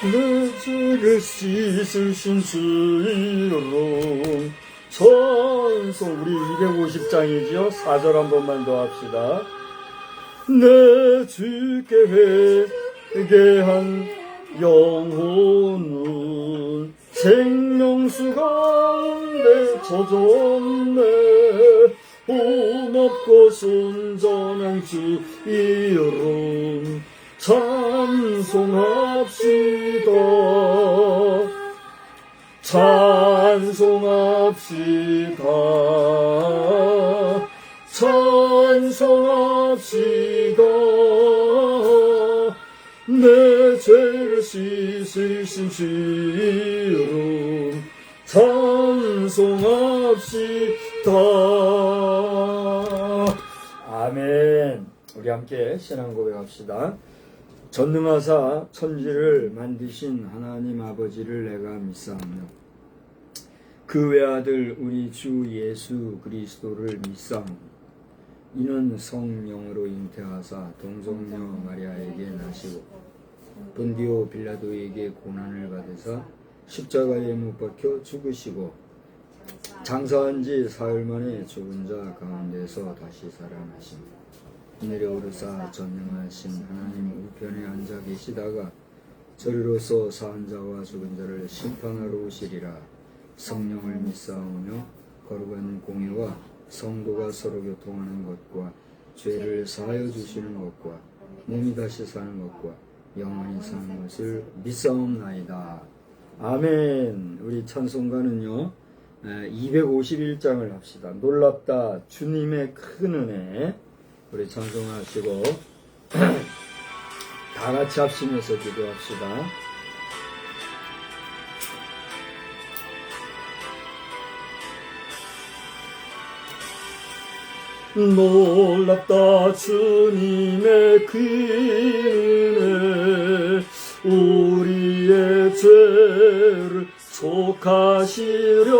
내 죄를 씻으신 주이로. 찬송. 우리 250장이지요. 4절 한 번만 더 합시다. 내 주께 회개한 영혼은 생명수 가운데 젖었네. 고맙고 순전한 주 이름 찬송합시다. 찬송합시다. 찬송합시다. 내 죄를 씻으신 주 이름 찬송합시다. 아멘. 우리 함께 신앙 고백합시다. 전능하사 천지를 만드신 하나님 아버지를 내가 믿사오며 그 외아들 우리 주 예수 그리스도를 믿사오며 이는 성령으로 잉태하사 동정녀 마리아에게 나시고 본디오 빌라도에게 고난을 받으사 십자가에 못 박혀 죽으시고 장사한 지 사흘 만에 죽은 자 가운데서 다시 살아나시며 내려오르사 전능하신 하나님 우편에 앉아 계시다가 저리로서 사한 자와 죽은 자를 심판하러 오시리라. 성령을 믿사오며 거룩한 공예와 성도가 서로 교통하는 것과 죄를 사하여 주시는 것과 몸이 다시 사는 것과 영원히 사는 것을 믿사옵나이다. 아멘. 우리 찬송가는요 251장을 합시다. 놀랍다 주님의 큰 은혜. 우리 찬송하시고 다 같이 합심해서 기도합시다. 놀랍다 주님의 그 은혜 우리의 죄를 속하시려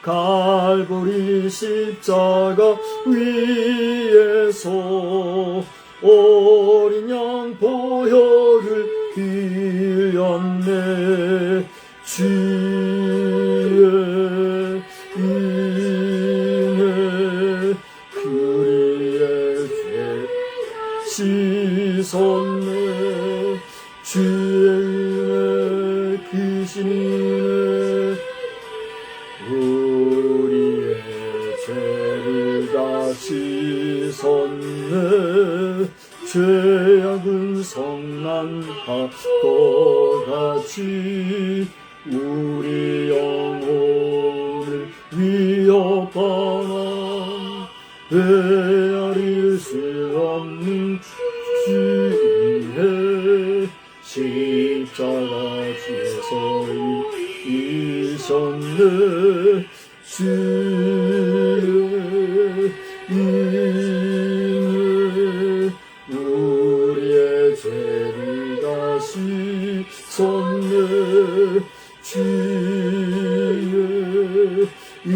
갈보리 십자가 위에서 어린 양 보혈을 흘렸네. 주의 은혜 그리의 죄 씻었네. 주의 은혜 크신 은혜 우리의 죄를 다 씻었네. 죄악은 성난하고 같이 우리 영혼을 위협하나 헤아릴 수 없는 주의 십자가 주에서 이셨네. 주의 은혜 우리의 죄를 다 씻었네. 주의 은혜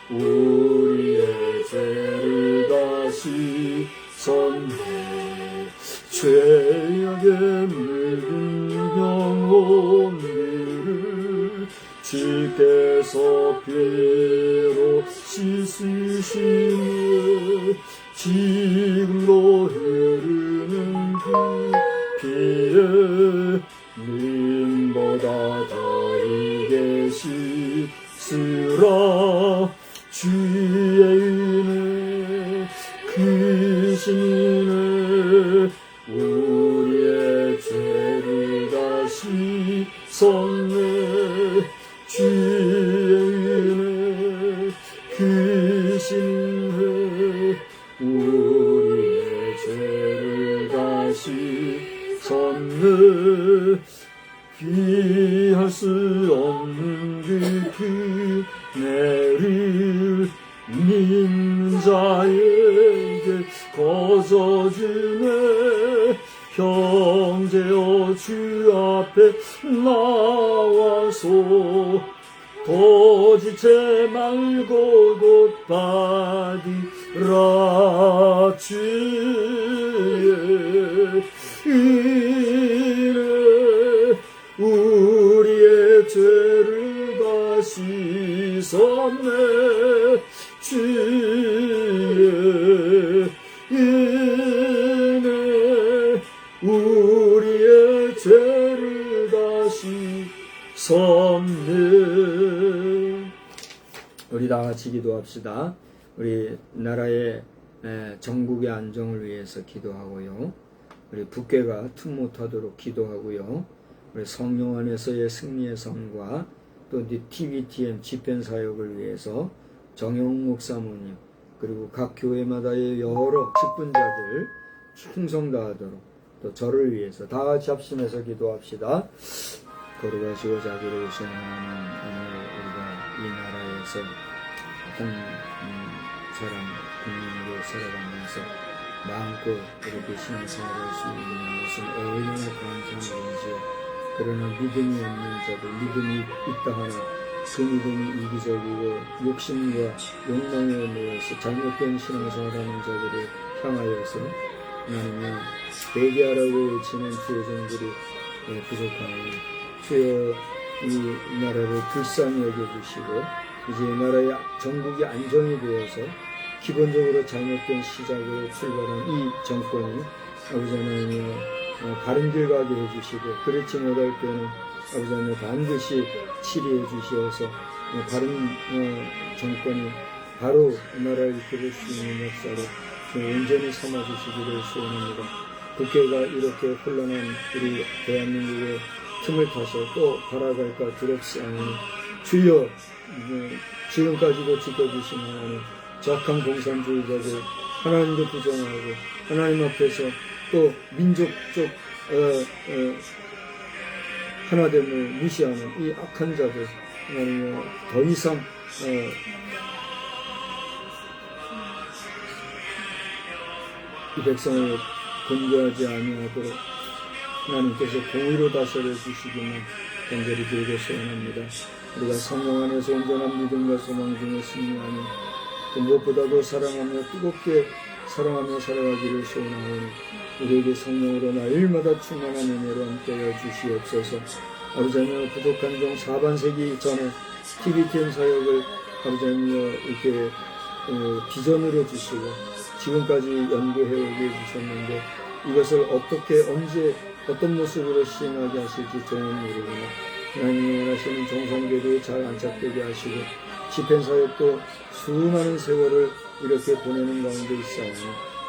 우리의 죄를 다 씻었네. 죄악에 물든 영혼들을 주께서 피로 씻으시네. 지금도 흐르는 그 피에 님보다 더하게 씻으라. 주의 은혜 크신 은혜 우리의 죄를 다 씻었네. 주의 은혜 크신 은혜 우리의 죄를 다 씻었네. 피할 수 없는 그 은혜를 믿는 자에게 거저주네. 형제여 주 앞에 나와서 거짓에 말고 곧 받으라. 주의 이내 우리의 죄를 다 씻었네 주의 이내 우리의 죄를 다 씻었네. 우리 다 같이 기도합시다. 우리 나라의 전국의 안정을 위해서 기도하고요. 우리 북괴가 틈 못하도록 기도하고요. 우리 성령 안에서의 승리의 삶과 또 TBTM 집행사역을 위해서 정영 목사모님 그리고 각 교회마다의 여러 직분자들 충성 다하도록 또 저를 위해서 다 같이 합심해서 기도합시다. 거룩하시고 자비로우신 하나님, 오늘 우리가 이 나라에서 한 사람 국민으로 살아가면서 마음껏 이렇게 신앙생활을 할 수 있는 것은 얼마나 감사한 일인지요. 그러나 믿음이 없는 자들, 믿음이 있다 하나 그 믿음이 이기적이고 욕심과 욕망에 모여서 잘못된 신앙생활하는 자들을 향하여서 하나님은 회개하라고 외치는 주의 종들이 부족하니 주여 이 나라를 불쌍히 여겨주시고 이제 나라의 전국이 안정이 되어서 기본적으로 잘못된 시작으로 출발한 이 정권이 아버지 하나님 바른 길 가게 해주시고 그렇지 못할 때는 아버지 하나님 반드시 치리해 주시어서 바른 정권이 바로 나라를 이끌을 수 있는 역사로 온전히 삼아주시기를 소원합니다. 국회가 이렇게 혼란한 우리 대한민국의 틈을 타서 또 돌아갈까 두렵사오니 주여 지금까지도 지켜주신 하나님 적한 공산주의자들 하나님도 부정하고 하나님 앞에서 또 민족적 하나됨을 무시하는 이 악한 자들 하나님 더 이상 이 백성을 권고하지 아니하도록 하나님께서 공의로 다스려 주시기만 간절히 빌고 소원합니다. 우리가 성령 안에서 온전한 믿음과 소망 중에 승리하며 또 무엇보다도 사랑하며 뜨겁게 사랑하며 살아가기를 소원하오니 우리에게 성령으로 날마다 충만한 은혜로 함께하여 주시옵소서. 아버지 하나님 부족한 종 4반세기 전에 TBTM 사역을 아버지 하나님 이렇게 비전으로 주시고 지금까지 연구해 오게 해주셨는데 이것을 어떻게 언제 어떤 모습으로 시행하게 하실지 저는 모르구나. 하나님이 원하시는 정상교도에 잘 안착되게 하시고 집행사역도 수많은 세월을 이렇게 보내는 가운데 있사오니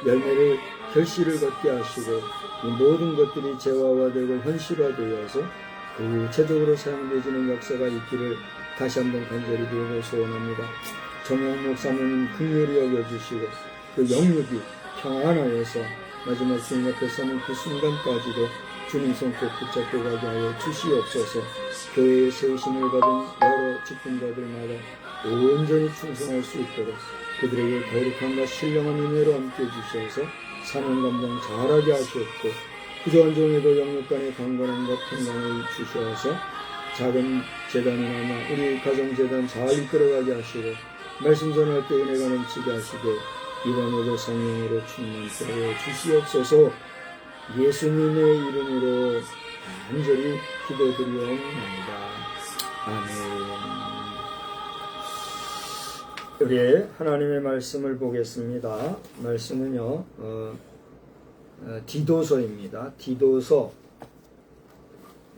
열매를 결실을 걷게 하시고 이 모든 것들이 재화화되고 현실화되어서 구체적으로 사용되어지는 역사가 있기를 다시 한번 간절히 빌고 소원합니다. 정영 목사님 긍휼히 여겨주시고 그 영육이 평안하여서 마지막 주님 앞에 서는 그 순간까지도 주님 손 꼭 붙잡고 가게 하여 주시옵소서. 교회에 세우심을 받은 여러 직분자들마다 온전히 충성할 수 있도록 그들에게 거룩함과 신령한 은혜로 함께 주셔서 사명 감당 잘하게 하시옵고 부조한 종에도 영육간의 강건함과 평강을 주셔서 작은 재단이나마 우리 가정재단 잘 이끌어가게 하시고 말씀 전할 때 은혜가 넘치게 하시고 이번에도 성령으로 충만하여 주시옵소서. 예수님의 이름으로 간절히 기도드리옵나이다. 아멘. 우리 하나님의 말씀을 보겠습니다. 말씀은요 디도서입니다. 디도서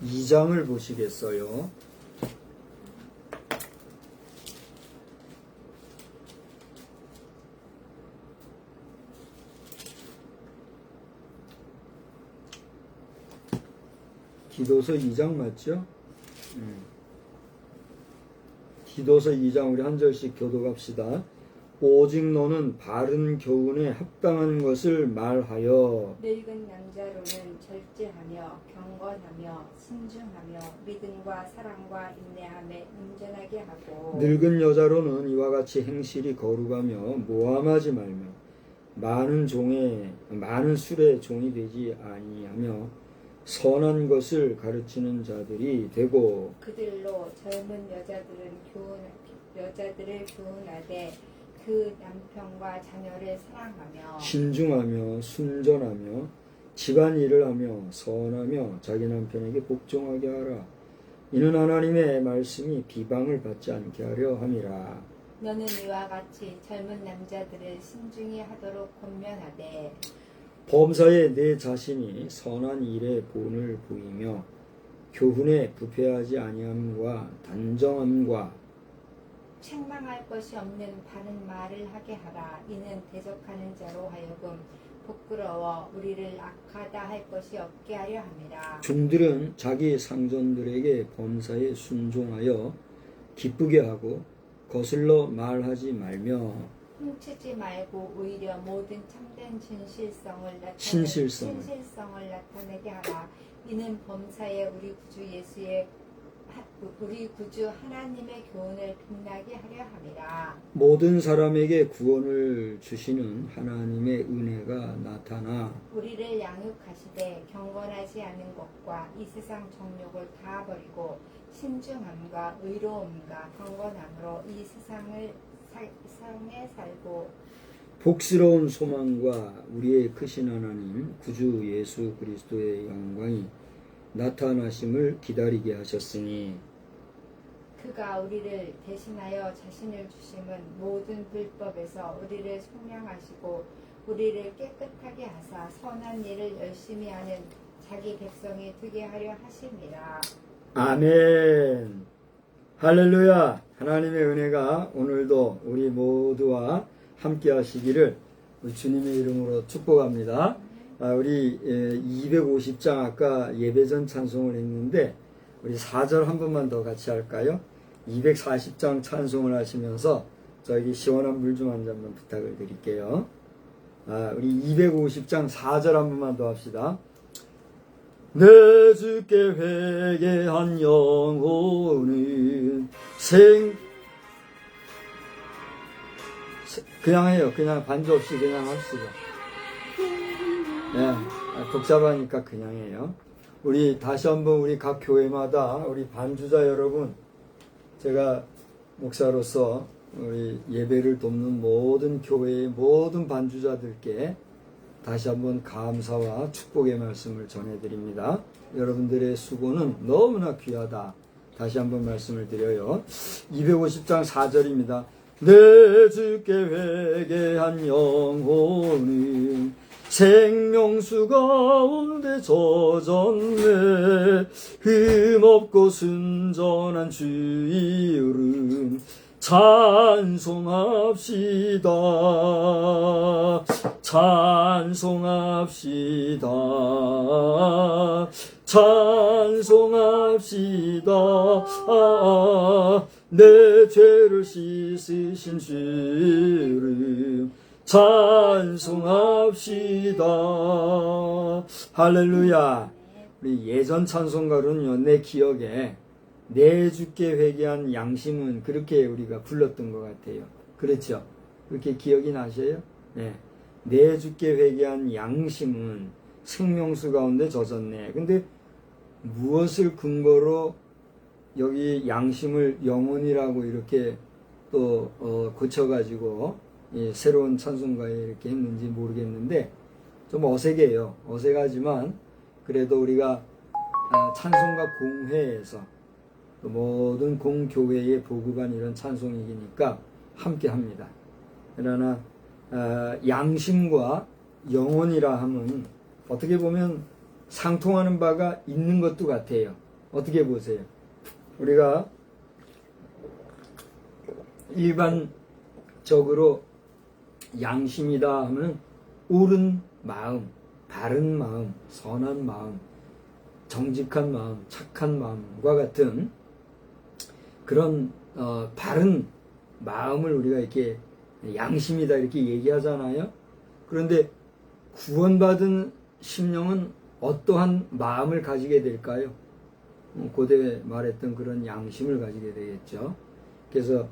2장을 보시겠어요. 디도서 2장 맞죠? 디도서 2장 우리 한 절씩 교독합시다. 오직 너는 바른 교훈에 합당한 것을 말하여 늙은 남자로는 절제하며 경건하며 신중하며 믿음과 사랑과 인내함에 온전하게 하고 늙은 여자로는 이와 같이 행실이 거룩하며 모함하지 말며 많은 술의 종이 되지 아니하며 선한 것을 가르치는 자들이 되고 그들로 젊은 여자들을 교훈하되 그 남편과 자녀를 사랑하며 신중하며 순전하며 집안일을 하며 선하며 자기 남편에게 복종하게 하라. 이는 하나님의 말씀이 비방을 받지 않게 하려 함이라. 너는 이와 같이 젊은 남자들을 신중히 하도록 권면하되 범사에 내 자신이 선한 일에 본을 보이며 교훈에 부패하지 아니함과 단정함과 책망할 것이 없는 바른 말을 하게 하라. 이는 대적하는 자로 하여금 부끄러워 우리를 악하다 할 것이 없게 하려 함이라. 중들은 자기 상전들에게 범사에 순종하여 기쁘게 하고 거슬러 말하지 말며 훔치지 말고 오히려 모든 참된 신실성을. 신실성을 나타내게 하라. 이는 범사에 우리 구주 하나님의 교훈을 빛나게 하려 함이라. 모든 사람에게 구원을 주시는 하나님의 은혜가 나타나 우리를 양육하시되 경건하지 않은 것과 이 세상 정욕을 다 버리고 신중함과 의로움과 경건함으로 이 세상에 살고 복스러운 소망과 우리의 크신 하나님 구주 예수 그리스도의 영광이 나타나심을 기다리게 하셨으니 그가 우리를 대신하여 자신을 주심은 모든 불법에서 우리를 속량하시고 우리를 깨끗하게 하사 선한 일을 열심히 하는 자기 백성이 되게 하려 하심이라. 아멘. 할렐루야. 하나님의 은혜가 오늘도 우리 모두와 함께 하시기를 주님의 이름으로 축복합니다. 우리 250장 아까 예배전 찬송을 했는데 우리 4절 한 번만 더 같이 할까요? 240장 찬송을 하시면서 저에게 시원한 물 좀 한 잔만 부탁을 드릴게요. 우리 250장 4절 한 번만 더 합시다. 내 주께 회개한 영혼은 그냥 해요. 그냥 반주 없이 그냥 합시다. 네, 복잡하니까 그냥 해요. 우리 다시 한번 우리 각 교회마다 우리 반주자 여러분, 제가 목사로서 우리 예배를 돕는 모든 교회의 모든 반주자들께 다시 한번 감사와 축복의 말씀을 전해드립니다. 여러분들의 수고는 너무나 귀하다. 다시 한번 말씀을 드려요. 250장 4절입니다. 내 주께 회개한 영혼은 생명수 가운데 젖었네. 흠없고 순전한 주의 이름 찬송합시다. 찬송합시다. 찬송합시다. 내 죄를 씻으신 주를 찬송합시다. 할렐루야. 우리 예전 찬송가로는요, 내 기억에 내 주께 회개한 양심은 그렇게 우리가 불렀던 것 같아요. 그렇죠? 그렇게 기억이 나셔요? 네. 내 주께 회개한 양심은 생명수 가운데 젖었네. 근데 무엇을 근거로 여기 양심을 영혼이라고 이렇게 또 고쳐가지고 새로운 찬송가에 이렇게 했는지 모르겠는데 좀 어색해요. 어색하지만 그래도 우리가 찬송가 공회에서 모든 공교회에 보급한 이런 찬송이니까 함께 합니다. 그러나 양심과 영혼이라 하면 어떻게 보면 상통하는 바가 있는 것도 같아요. 어떻게 보세요? 우리가 일반적으로 양심이다 하면 옳은 마음, 바른 마음, 선한 마음, 정직한 마음, 착한 마음과 같은 그런 바른 마음을 우리가 이렇게 양심이다 이렇게 얘기하잖아요. 그런데 구원받은 심령은 어떠한 마음을 가지게 될까요? 고대 말했던 그런 양심을 가지게 되겠죠. 그래서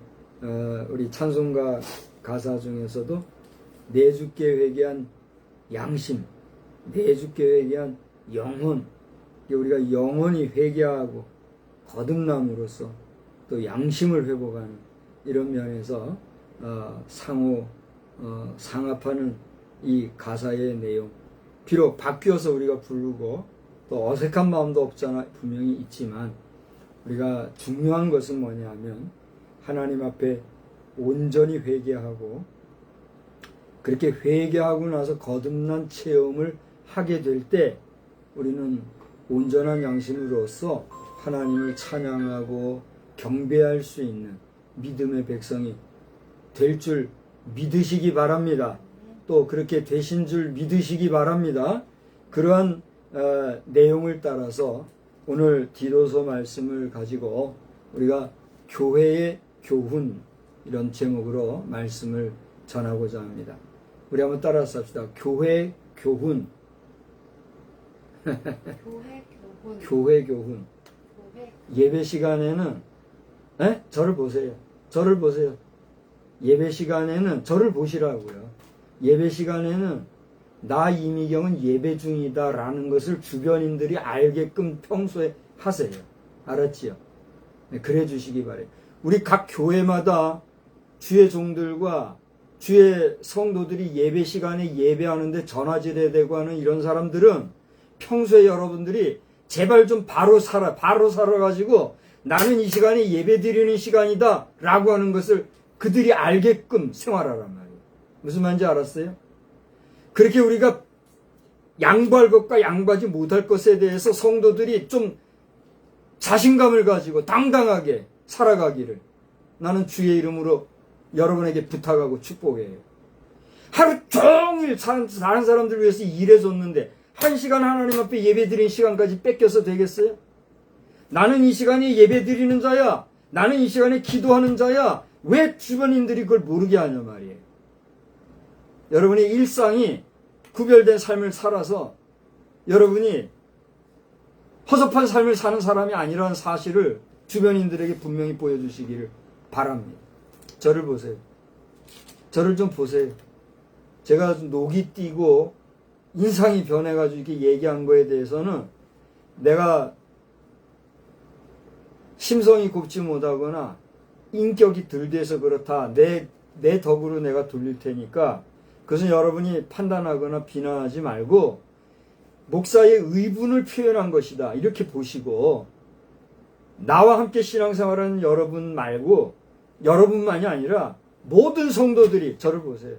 우리 찬송가 가사 중에서도 내 주께 회개한 양심, 내 주께 회개한 영혼, 우리가 영혼이 회개하고 거듭남으로써 또 양심을 회복하는 이런 면에서 상호 상합하는 이 가사의 내용, 비록 바뀌어서 우리가 부르고 또 어색한 마음도 없잖아 분명히 있지만 우리가 중요한 것은 뭐냐면 하나님 앞에 온전히 회개하고 그렇게 회개하고 나서 거듭난 체험을 하게 될 때 우리는 온전한 양심으로서 하나님을 찬양하고 경배할 수 있는 믿음의 백성이 될 줄 믿으시기 바랍니다. 또 그렇게 되신 줄 믿으시기 바랍니다. 그러한 내용을 따라서 오늘 디도서 말씀을 가지고 우리가 교회의 교훈 이런 제목으로 말씀을 전하고자 합니다. 우리 한번 따라서 합시다. 교회 교훈. 교회 교훈. 교회 교훈. 교회. 예배 시간에는 저를 보세요. 저를 보세요. 예배 시간에는 저를 보시라고요. 예배 시간에는 나 이미경은 예배 중이다 라는 것을 주변인들이 알게끔 평소에 하세요. 알았지요? 네, 그래 주시기 바래요. 우리 각 교회마다 주의 종들과 주의 성도들이 예배 시간에 예배하는데 전화질에 대고 하는 이런 사람들은 평소에 여러분들이 제발 좀 바로 살아가지고 나는 이 시간에 예배 드리는 시간이다 라고 하는 것을 그들이 알게끔 생활하란 말이에요. 무슨 말인지 알았어요? 그렇게 우리가 양보할 것과 양보하지 못할 것에 대해서 성도들이 좀 자신감을 가지고 당당하게 살아가기를 나는 주의 이름으로 여러분에게 부탁하고 축복해요. 하루 종일 다른 사람들 위해서 일해줬는데 1시간 하나님 앞에 예배 드리는 시간까지 뺏겨서 되겠어요? 나는 이 시간에 예배 드리는 자야. 나는 이 시간에 기도하는 자야. 왜 주변인들이 그걸 모르게 하냐 말이에요. 여러분의 일상이 구별된 삶을 살아서 여러분이 허접한 삶을 사는 사람이 아니라는 사실을 주변인들에게 분명히 보여주시기를 바랍니다. 저를 보세요. 저를 좀 보세요. 제가 녹이 띄고 인상이 변해가지고 이렇게 얘기한 거에 대해서는 내가 심성이 곱지 못하거나 인격이 덜 돼서 그렇다. 내 덕으로 내가 돌릴 테니까 그것은 여러분이 판단하거나 비난하지 말고 목사의 의분을 표현한 것이다. 이렇게 보시고 나와 함께 신앙생활하는 여러분 말고 여러분만이 아니라 모든 성도들이 저를 보세요.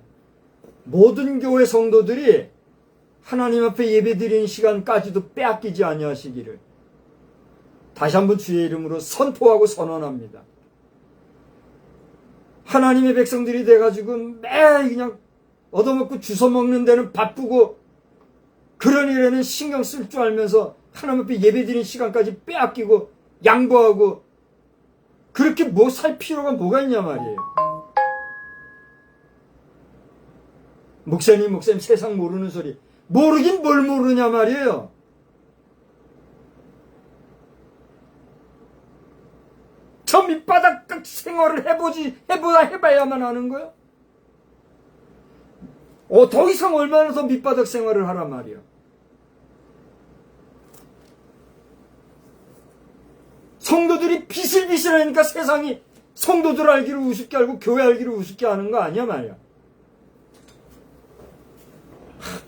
모든 교회 성도들이 하나님 앞에 예배드리는 시간까지도 빼앗기지 아니하시기를 다시 한번 주의 이름으로 선포하고 선언합니다. 하나님의 백성들이 돼가지고 매일 그냥 얻어먹고 주워먹는 데는 바쁘고 그런 일에는 신경 쓸 줄 알면서 하나님 앞에 예배드리는 시간까지 빼앗기고 양보하고 그렇게 뭐 살 필요가 뭐가 있냐 말이에요. 목사님 세상 모르는 소리. 모르긴 뭘 모르냐 말이에요. 저 밑바닥 생활을 해봐야만 하는 거예요? 더 이상 얼마나 더 밑바닥 생활을 하란 말이에요. 성도들이 비실비실하니까 세상이 성도들 알기를 우습게 알고 교회 알기를 우습게 하는 거 아니야 말이야.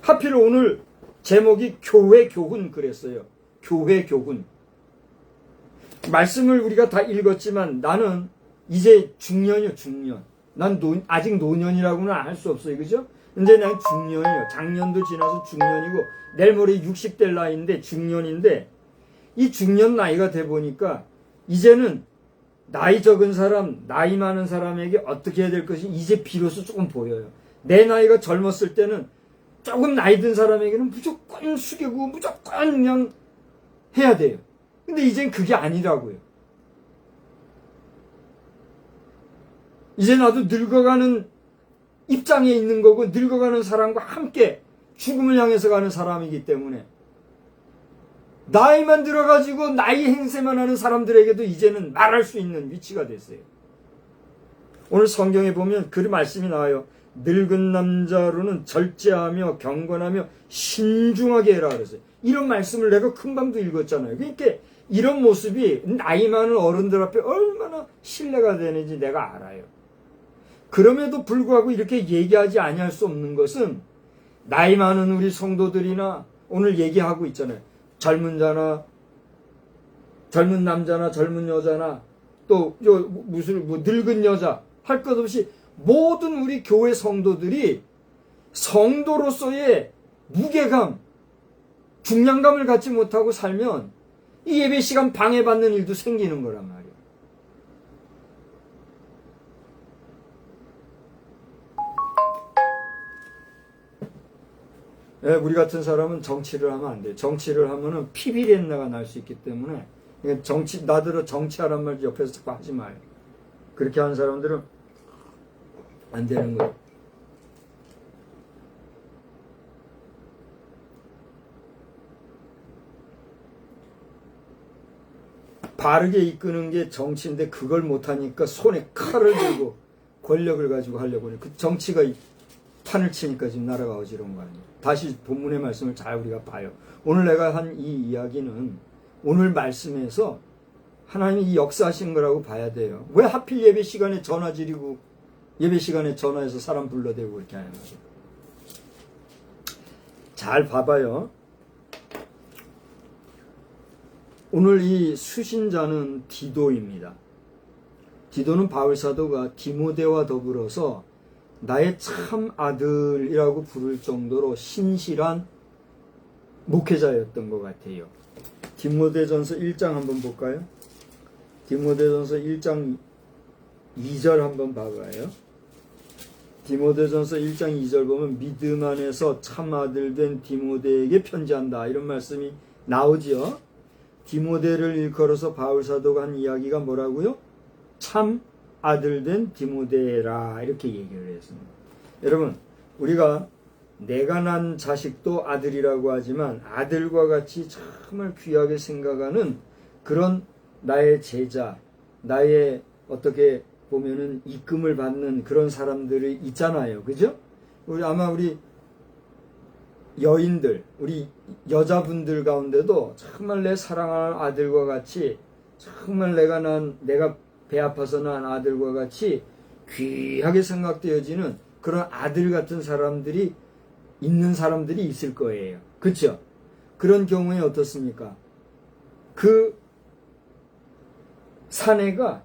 하필 오늘 제목이 교회 교훈 그랬어요. 교회 교훈. 말씀을 우리가 다 읽었지만 나는 이제 중년이요, 중년. 난 아직 노년이라고는 할 수 없어요. 그죠? 근데 난 중년이요. 작년도 지나서 중년이고 내일 모레 60대 나이인데 중년인데 이 중년 나이가 돼 보니까 이제는 나이 적은 사람, 나이 많은 사람에게 어떻게 해야 될 것이 이제 비로소 조금 보여요. 내 나이가 젊었을 때는 조금 나이 든 사람에게는 무조건 숙이고 무조건 그냥 해야 돼요. 근데 이젠 그게 아니라고요. 이제 나도 늙어가는 입장에 있는 거고 늙어가는 사람과 함께 죽음을 향해서 가는 사람이기 때문에 나이만 들어가지고 나이 행세만 하는 사람들에게도 이제는 말할 수 있는 위치가 됐어요. 오늘 성경에 보면 그 말씀이 나와요. 늙은 남자로는 절제하며 경건하며 신중하게 해라 그랬어요. 이런 말씀을 내가 금방도 읽었잖아요. 그러니까 이런 모습이 나이 많은 어른들 앞에 얼마나 신뢰가 되는지 내가 알아요. 그럼에도 불구하고 이렇게 얘기하지 아니할 수 없는 것은 나이 많은 우리 성도들이나 오늘 얘기하고 있잖아요. 젊은 자나 젊은 남자나 젊은 여자나 또 무슨 늙은 여자 할 것 없이 모든 우리 교회 성도들이 성도로서의 무게감, 중량감을 갖지 못하고 살면 이 예배 시간 방해받는 일도 생기는 거란 말이에요. 네, 우리 같은 사람은 정치를 하면 안 돼요. 정치를 하면은 피비린내가 날 수 있기 때문에 나더러 정치하란 말 옆에서 자꾸 하지 마요. 그렇게 하는 사람들은 안 되는 거예요. 바르게 이끄는 게 정치인데 그걸 못하니까 손에 칼을 들고 권력을 가지고 하려고 해요. 그 정치가 판을 치니까 지금 나라가 어지러운 거 아니에요. 다시 본문의 말씀을 잘 우리가 봐요. 오늘 내가 한 이 이야기는 오늘 말씀에서 하나님이 역사하신 거라고 봐야 돼요. 왜 하필 예배 시간에 전화 지르고 예배 시간에 전화해서 사람 불러대고 그렇게 하는 거죠. 잘 봐봐요. 오늘 이 수신자는 디도입니다. 디도는 바울 사도가 디모데와 더불어서 나의 참 아들이라고 부를 정도로 신실한 목회자였던 것 같아요. 디모데전서 1장 한번 볼까요? 디모데전서 1장 2절 한번 봐봐요. 디모데전서 1장 2절 보면 믿음 안에서 참 아들 된 디모데에게 편지한다 이런 말씀이 나오지요. 디모데를 일컬어서 바울 사도가 한 이야기가 뭐라고요? 참 아들 된 디모데라 이렇게 얘기를 했습니다. 여러분 우리가 내가 난 자식도 아들이라고 하지만 아들과 같이 정말 귀하게 생각하는 그런 나의 제자, 나의 어떻게 보면은 이쁨을 받는 그런 사람들이 있잖아요. 그죠? 아마 우리 여인들, 우리 여자분들 가운데도 정말 내 사랑하는 아들과 같이 정말 내가 배 아파서 난 아들과 같이 귀하게 생각되어지는 그런 아들 같은 사람들이 있는 사람들이 있을 거예요. 그렇죠? 그런 경우에 어떻습니까? 그 사내가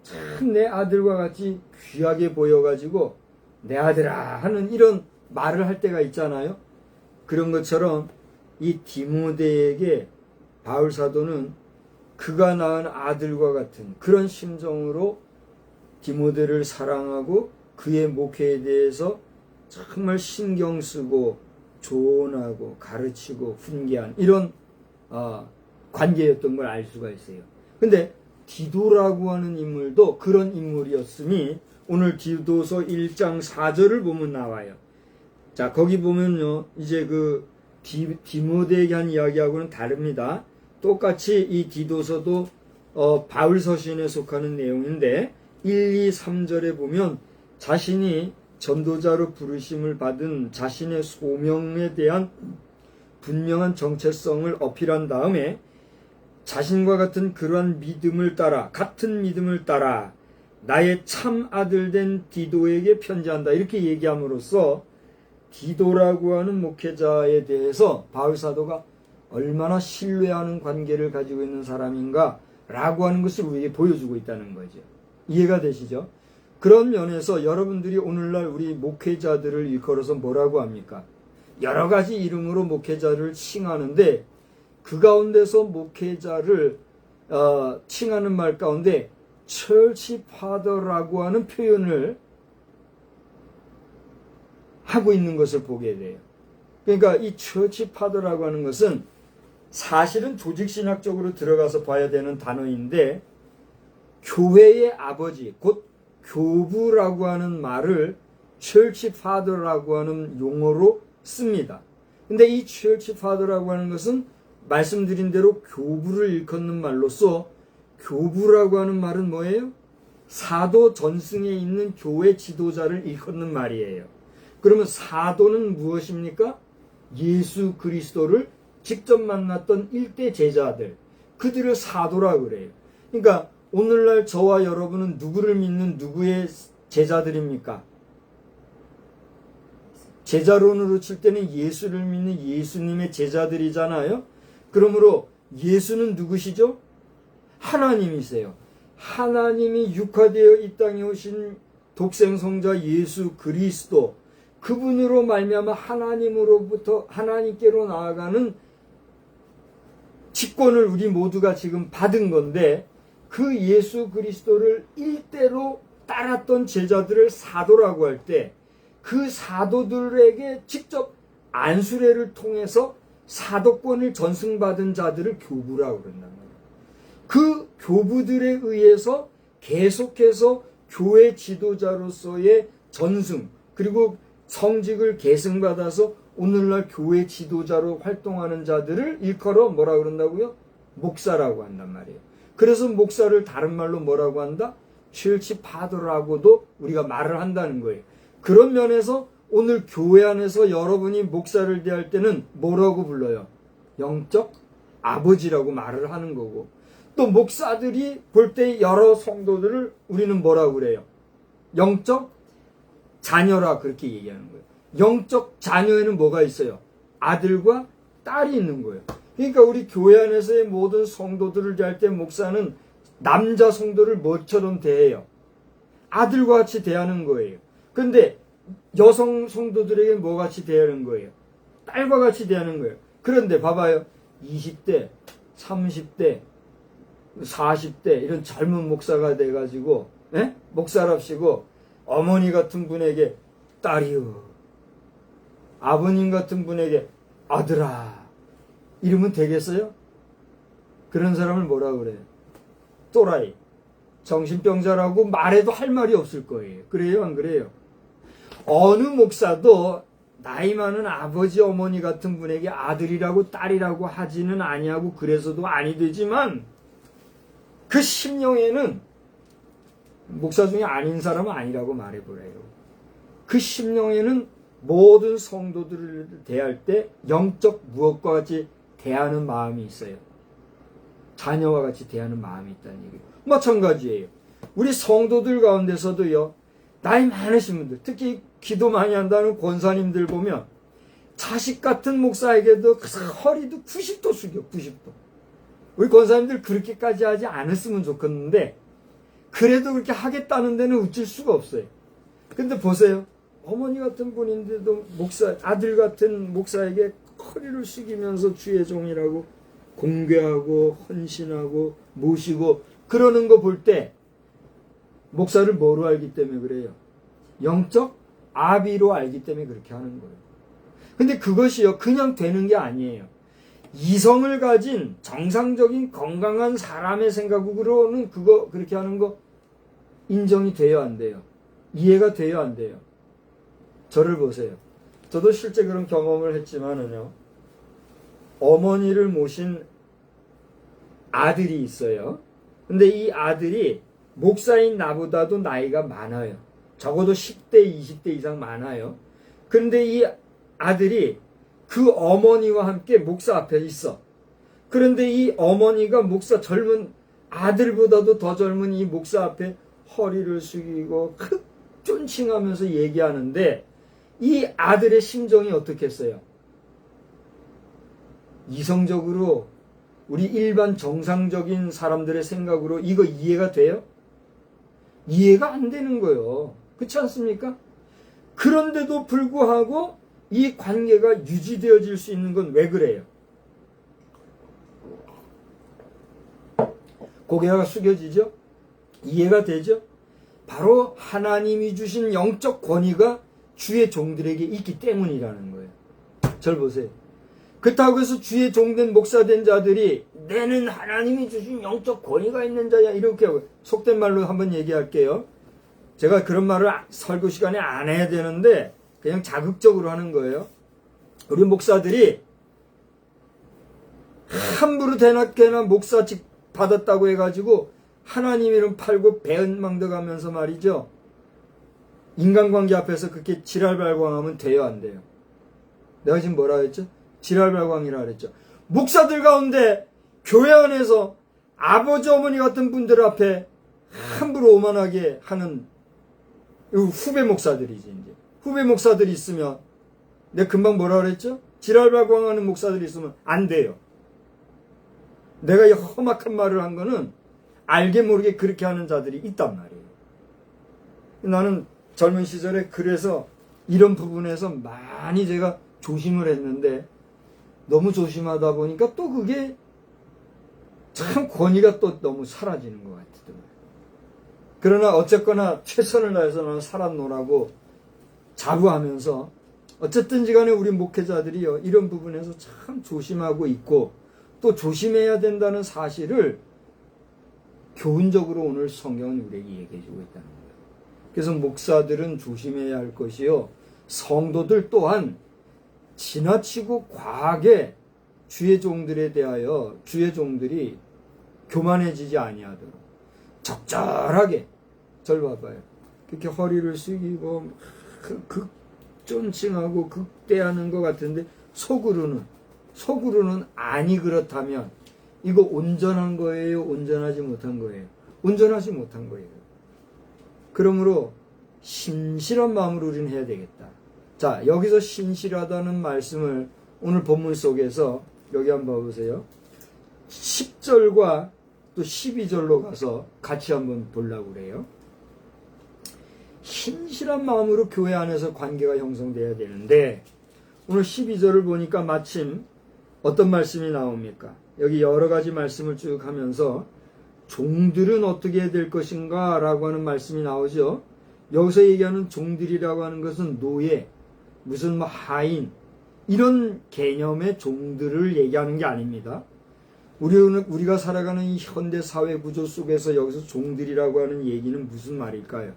참 내 아들과 같이 귀하게 보여가지고 내 아들아 하는 이런 말을 할 때가 있잖아요. 그런 것처럼 이 디모데에게 바울 사도는 그가 낳은 아들과 같은 그런 심정으로 디모데를 사랑하고 그의 목회에 대해서 정말 신경 쓰고 조언하고 가르치고 훈계한 이런 관계였던 걸 알 수가 있어요. 근데 디도라고 하는 인물도 그런 인물이었으니 오늘 디도서 1장 4절을 보면 나와요. 자, 거기 보면요. 이제 그 디모데에게 한 이야기하고는 다릅니다. 똑같이 이 디도서도 바울 서신에 속하는 내용인데 1, 2, 3절에 보면 자신이 전도자로 부르심을 받은 자신의 소명에 대한 분명한 정체성을 어필한 다음에 자신과 같은 그러한 믿음을 따라 같은 믿음을 따라 나의 참 아들 된 디도에게 편지한다 이렇게 얘기함으로써 디도라고 하는 목회자에 대해서 바울 사도가 얼마나 신뢰하는 관계를 가지고 있는 사람인가 라고 하는 것을 우리에게 보여주고 있다는 거죠. 이해가 되시죠? 그런 면에서 여러분들이 오늘날 우리 목회자들을 일컬어서 뭐라고 합니까? 여러 가지 이름으로 목회자를 칭하는데 그 가운데서 목회자를 칭하는 말 가운데 Church Father라고 하는 표현을 하고 있는 것을 보게 돼요. 그러니까 이 Church Father라고 하는 것은 사실은 조직신학적으로 들어가서 봐야 되는 단어인데 교회의 아버지 곧 교부라고 하는 말을 Church Father라고 하는 용어로 씁니다. 근데 이 Church Father라고 하는 것은 말씀드린 대로 교부를 일컫는 말로서 교부라고 하는 말은 뭐예요? 사도 전승에 있는 교회 지도자를 일컫는 말이에요. 그러면 사도는 무엇입니까? 예수 그리스도를 직접 만났던 일대 제자들, 그들을 사도라고 그래요. 그러니까 오늘날 저와 여러분은 누구를 믿는 누구의 제자들입니까? 제자론으로 칠 때는 예수를 믿는 예수님의 제자들이잖아요. 그러므로 예수는 누구시죠? 하나님이세요. 하나님이 육화되어 이 땅에 오신 독생성자 예수 그리스도, 그분으로 말미암아 하나님으로부터 하나님께로 나아가는 직권을 우리 모두가 지금 받은 건데, 그 예수 그리스도를 일대로 따랐던 제자들을 사도라고 할 때, 그 사도들에게 직접 안수례를 통해서 사도권을 전승받은 자들을 교부라고 그런단 말이에요. 그 교부들에 의해서 계속해서 교회 지도자로서의 전승, 그리고 성직을 계승받아서 오늘날 교회 지도자로 활동하는 자들을 일컬어 뭐라 그런다고요? 목사라고 한단 말이에요. 그래서 목사를 다른 말로 뭐라고 한다? 철치 파더라고도 우리가 말을 한다는 거예요. 그런 면에서 오늘 교회 안에서 여러분이 목사를 대할 때는 뭐라고 불러요? 영적 아버지라고 말을 하는 거고, 또 목사들이 볼 때 여러 성도들을 우리는 뭐라고 그래요? 영적 자녀라 그렇게 얘기하는 거예요. 영적 자녀에는 뭐가 있어요? 아들과 딸이 있는 거예요. 그러니까 우리 교회 안에서의 모든 성도들을 대할 때 목사는 남자 성도를 뭐처럼 대해요? 아들과 같이 대하는 거예요. 근데 여성 성도들에게 뭐 같이 대하는 거예요? 딸과 같이 대하는 거예요. 그런데 봐봐요. 20대, 30대, 40대 이런 젊은 목사가 돼가지고 목사랍시고 어머니 같은 분에게 딸이요, 아버님 같은 분에게 아들아 이러면 되겠어요? 그런 사람을 뭐라 그래요? 또라이, 정신병자라고 말해도 할 말이 없을 거예요. 그래요, 안 그래요? 어느 목사도 나이 많은 아버지 어머니 같은 분에게 아들이라고 딸이라고 하지는 아니하고 그래서도 아니 되지만, 그 심령에는 목사 중에 아닌 사람은 아니라고 말해보래요. 그 심령에는 모든 성도들을 대할 때 영적 무엇과 같이 대하는 마음이 있어요. 자녀와 같이 대하는 마음이 있다는 얘기예요. 마찬가지예요. 우리 성도들 가운데서도요, 나이 많으신 분들, 특히 기도 많이 한다는 권사님들 보면 자식 같은 목사에게도 허리도 90도 숙여, 90도. 우리 권사님들 그렇게까지 하지 않았으면 좋겠는데 그래도 그렇게 하겠다는 데는 어쩔 수가 없어요. 근데 보세요. 어머니 같은 분인데도 목사, 아들 같은 목사에게 허리를 숙이면서 주의 종이라고 공개하고 헌신하고 모시고 그러는 거 볼 때 목사를 뭐로 알기 때문에 그래요? 영적 아비로 알기 때문에 그렇게 하는 거예요. 근데 그것이요, 그냥 되는 게 아니에요. 이성을 가진 정상적인 건강한 사람의 생각으로는 그거 그렇게 하는 거 인정이 돼야 안 돼요. 이해가 돼야 안 돼요. 저를 보세요. 저도 실제 그런 경험을 했지만은요, 어머니를 모신 아들이 있어요. 근데 이 아들이 목사인 나보다도 나이가 많아요. 적어도 10대, 20대 이상 많아요. 그런데 이 아들이 그 어머니와 함께 목사 앞에 있어. 그런데 이 어머니가 목사 젊은 아들보다도 더 젊은 이 목사 앞에 허리를 숙이고 쫀칭하면서 얘기하는데 이 아들의 심정이 어떻겠어요? 이성적으로 우리 일반 정상적인 사람들의 생각으로 이거 이해가 돼요? 이해가 안 되는 거예요. 그렇지 않습니까? 그런데도 불구하고 이 관계가 유지되어질 수 있는 건 왜 그래요? 고개가 숙여지죠? 이해가 되죠? 바로 하나님이 주신 영적 권위가 주의 종들에게 있기 때문이라는 거예요. 절 보세요. 그렇다고 해서 주의 종된 목사된 자들이 내는 하나님이 주신 영적 권위가 있는 자야 이렇게 하고, 속된 말로 한번 얘기할게요. 제가 그런 말을 설교 시간에 안 해야 되는데 그냥 자극적으로 하는 거예요. 우리 목사들이 함부로 대낮게나 목사직 받았다고 해가지고 하나님 이름 팔고 배은망덕하면서 말이죠, 인간관계 앞에서 그렇게 지랄발광하면 돼요, 안 돼요? 내가 지금 뭐라 했죠? 지랄발광이라 그랬죠. 목사들 가운데 교회 안에서 아버지 어머니 같은 분들 앞에 함부로 오만하게 하는 후배 목사들이지. 이제 후배 목사들이 있으면 내가 금방 뭐라 그랬죠? 지랄발광하는 목사들이 있으면 안 돼요. 내가 이 험악한 말을 한 거는 알게 모르게 그렇게 하는 자들이 있단 말이에요. 나는 젊은 시절에 그래서 이런 부분에서 많이 제가 조심을 했는데 너무 조심하다 보니까 또 그게 참 권위가 또 너무 사라지는 것 같더라고요. 그러나 어쨌거나 최선을 다해서 나는 살았노라고 자부하면서 어쨌든지 간에 우리 목회자들이요, 이런 부분에서 참 조심하고 있고 또 조심해야 된다는 사실을 교훈적으로 오늘 성경은 우리에게 얘기해주고 있다는 거예요. 그래서 목사들은 조심해야 할 것이요, 성도들 또한 지나치고 과하게 주의 종들에 대하여 주의 종들이 교만해지지 아니하도록 적절하게, 절 봐봐요, 그렇게 허리를 숙이고 극존칭하고 극대하는 것 같은데 속으로는 아니 그렇다면 이거 온전한 거예요? 온전하지 못한 거예요? 온전하지 못한 거예요. 그러므로 신실한 마음으로 우리는 해야 되겠다. 자, 여기서 신실하다는 말씀을 오늘 본문 속에서 여기 한번 봐보세요. 10절과 또 12절로 가서 같이 한번 보려고 그래요. 신실한 마음으로 교회 안에서 관계가 형성돼야 되는데 오늘 12절을 보니까 마침 어떤 말씀이 나옵니까? 여기 여러 가지 말씀을 쭉 하면서 종들은 어떻게 해야 될 것인가 라고 하는 말씀이 나오죠. 여기서 얘기하는 종들이라고 하는 것은 노예, 무슨 뭐 하인, 이런 개념의 종들을 얘기하는 게 아닙니다. 우리가 살아가는 이 현대 사회 구조 속에서 여기서 종들이라고 하는 얘기는 무슨 말일까요?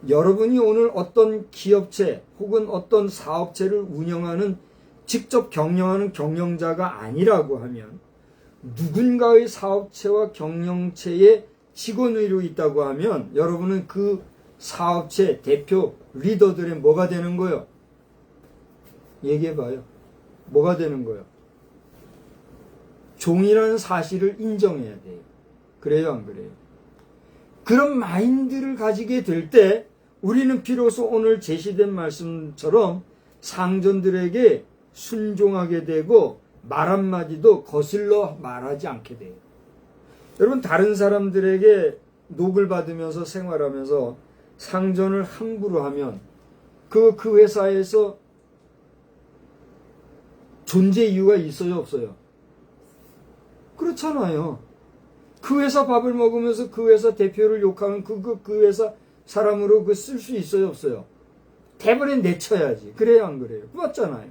여러분이 오늘 어떤 기업체 혹은 어떤 사업체를 운영하는, 직접 경영하는 경영자가 아니라고 하면, 누군가의 사업체와 경영체의 직원으로 있다고 하면 여러분은 그 사업체 대표 리더들의 뭐가 되는 거예요? 얘기해봐요. 뭐가 되는 거예요? 종이라는 사실을 인정해야 돼요. 그래요, 안 그래요? 그런 마인드를 가지게 될 때 우리는 비로소 오늘 제시된 말씀처럼 상전들에게 순종하게 되고 말 한마디도 거슬러 말하지 않게 돼요. 여러분, 다른 사람들에게 녹을 받으면서 생활하면서 상전을 함부로 하면 그 회사에서 존재 이유가 있어요, 없어요? 그렇잖아요. 그 회사 밥을 먹으면서 그 회사 대표를 욕하면 그 회사 사람으로 쓸 수 있어요, 없어요? 대본에 내쳐야지. 그래요, 안 그래요? 맞잖아요.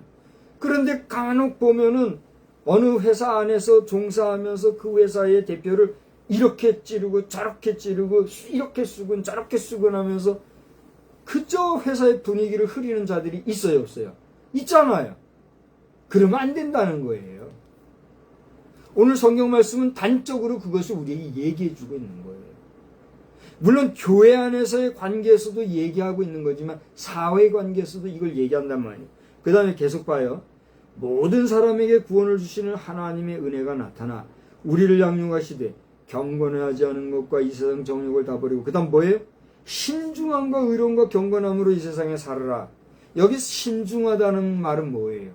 그런데 간혹 보면은 어느 회사 안에서 종사하면서 그 회사의 대표를 이렇게 찌르고 저렇게 찌르고 이렇게 쓰곤 저렇게 쓰곤 하면서 그저 회사의 분위기를 흐리는 자들이 있어요, 없어요? 있잖아요. 그러면 안 된다는 거예요. 오늘 성경 말씀은 단적으로 그것을 우리에게 얘기해 주고 있는 거예요. 물론 교회 안에서의 관계에서도 얘기하고 있는 거지만 사회 관계에서도 이걸 얘기한단 말이에요. 그 다음에 계속 봐요. 모든 사람에게 구원을 주시는 하나님의 은혜가 나타나 우리를 양육하시되 경건하지 않은 것과 이 세상 정욕을 다 버리고, 그 다음 뭐예요? 신중함과 의로움과 경건함으로 이 세상에 살아라. 여기서 신중하다는 말은 뭐예요?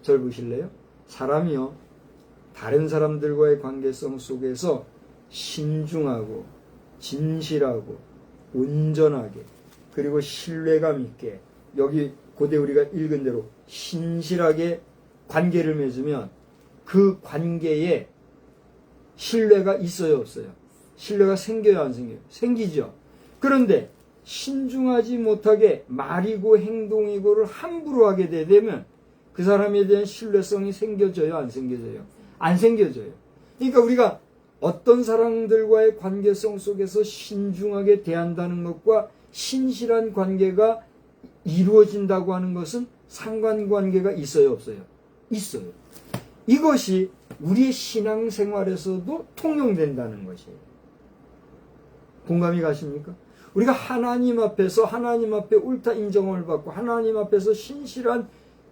절 보실래요? 사람이요, 다른 사람들과의 관계성 속에서 신중하고 진실하고 온전하게 그리고 신뢰감 있게, 여기 고대 우리가 읽은 대로 신실하게 관계를 맺으면 그 관계에 신뢰가 있어요, 없어요? 신뢰가 생겨요, 안 생겨요? 생기죠. 그런데 신중하지 못하게 말이고 행동이고를 함부로 하게 되면 그 사람에 대한 신뢰성이 생겨져요, 안 생겨져요? 안 생겨져요. 그러니까 우리가 어떤 사람들과의 관계성 속에서 신중하게 대한다는 것과 신실한 관계가 이루어진다고 하는 것은 상관관계가 있어요, 없어요? 있어요. 이것이 우리의 신앙생활에서도 통용된다는 것이에요. 공감이 가십니까? 우리가 하나님 앞에서 하나님 앞에 옳다 인정을 받고 하나님 앞에서 신실한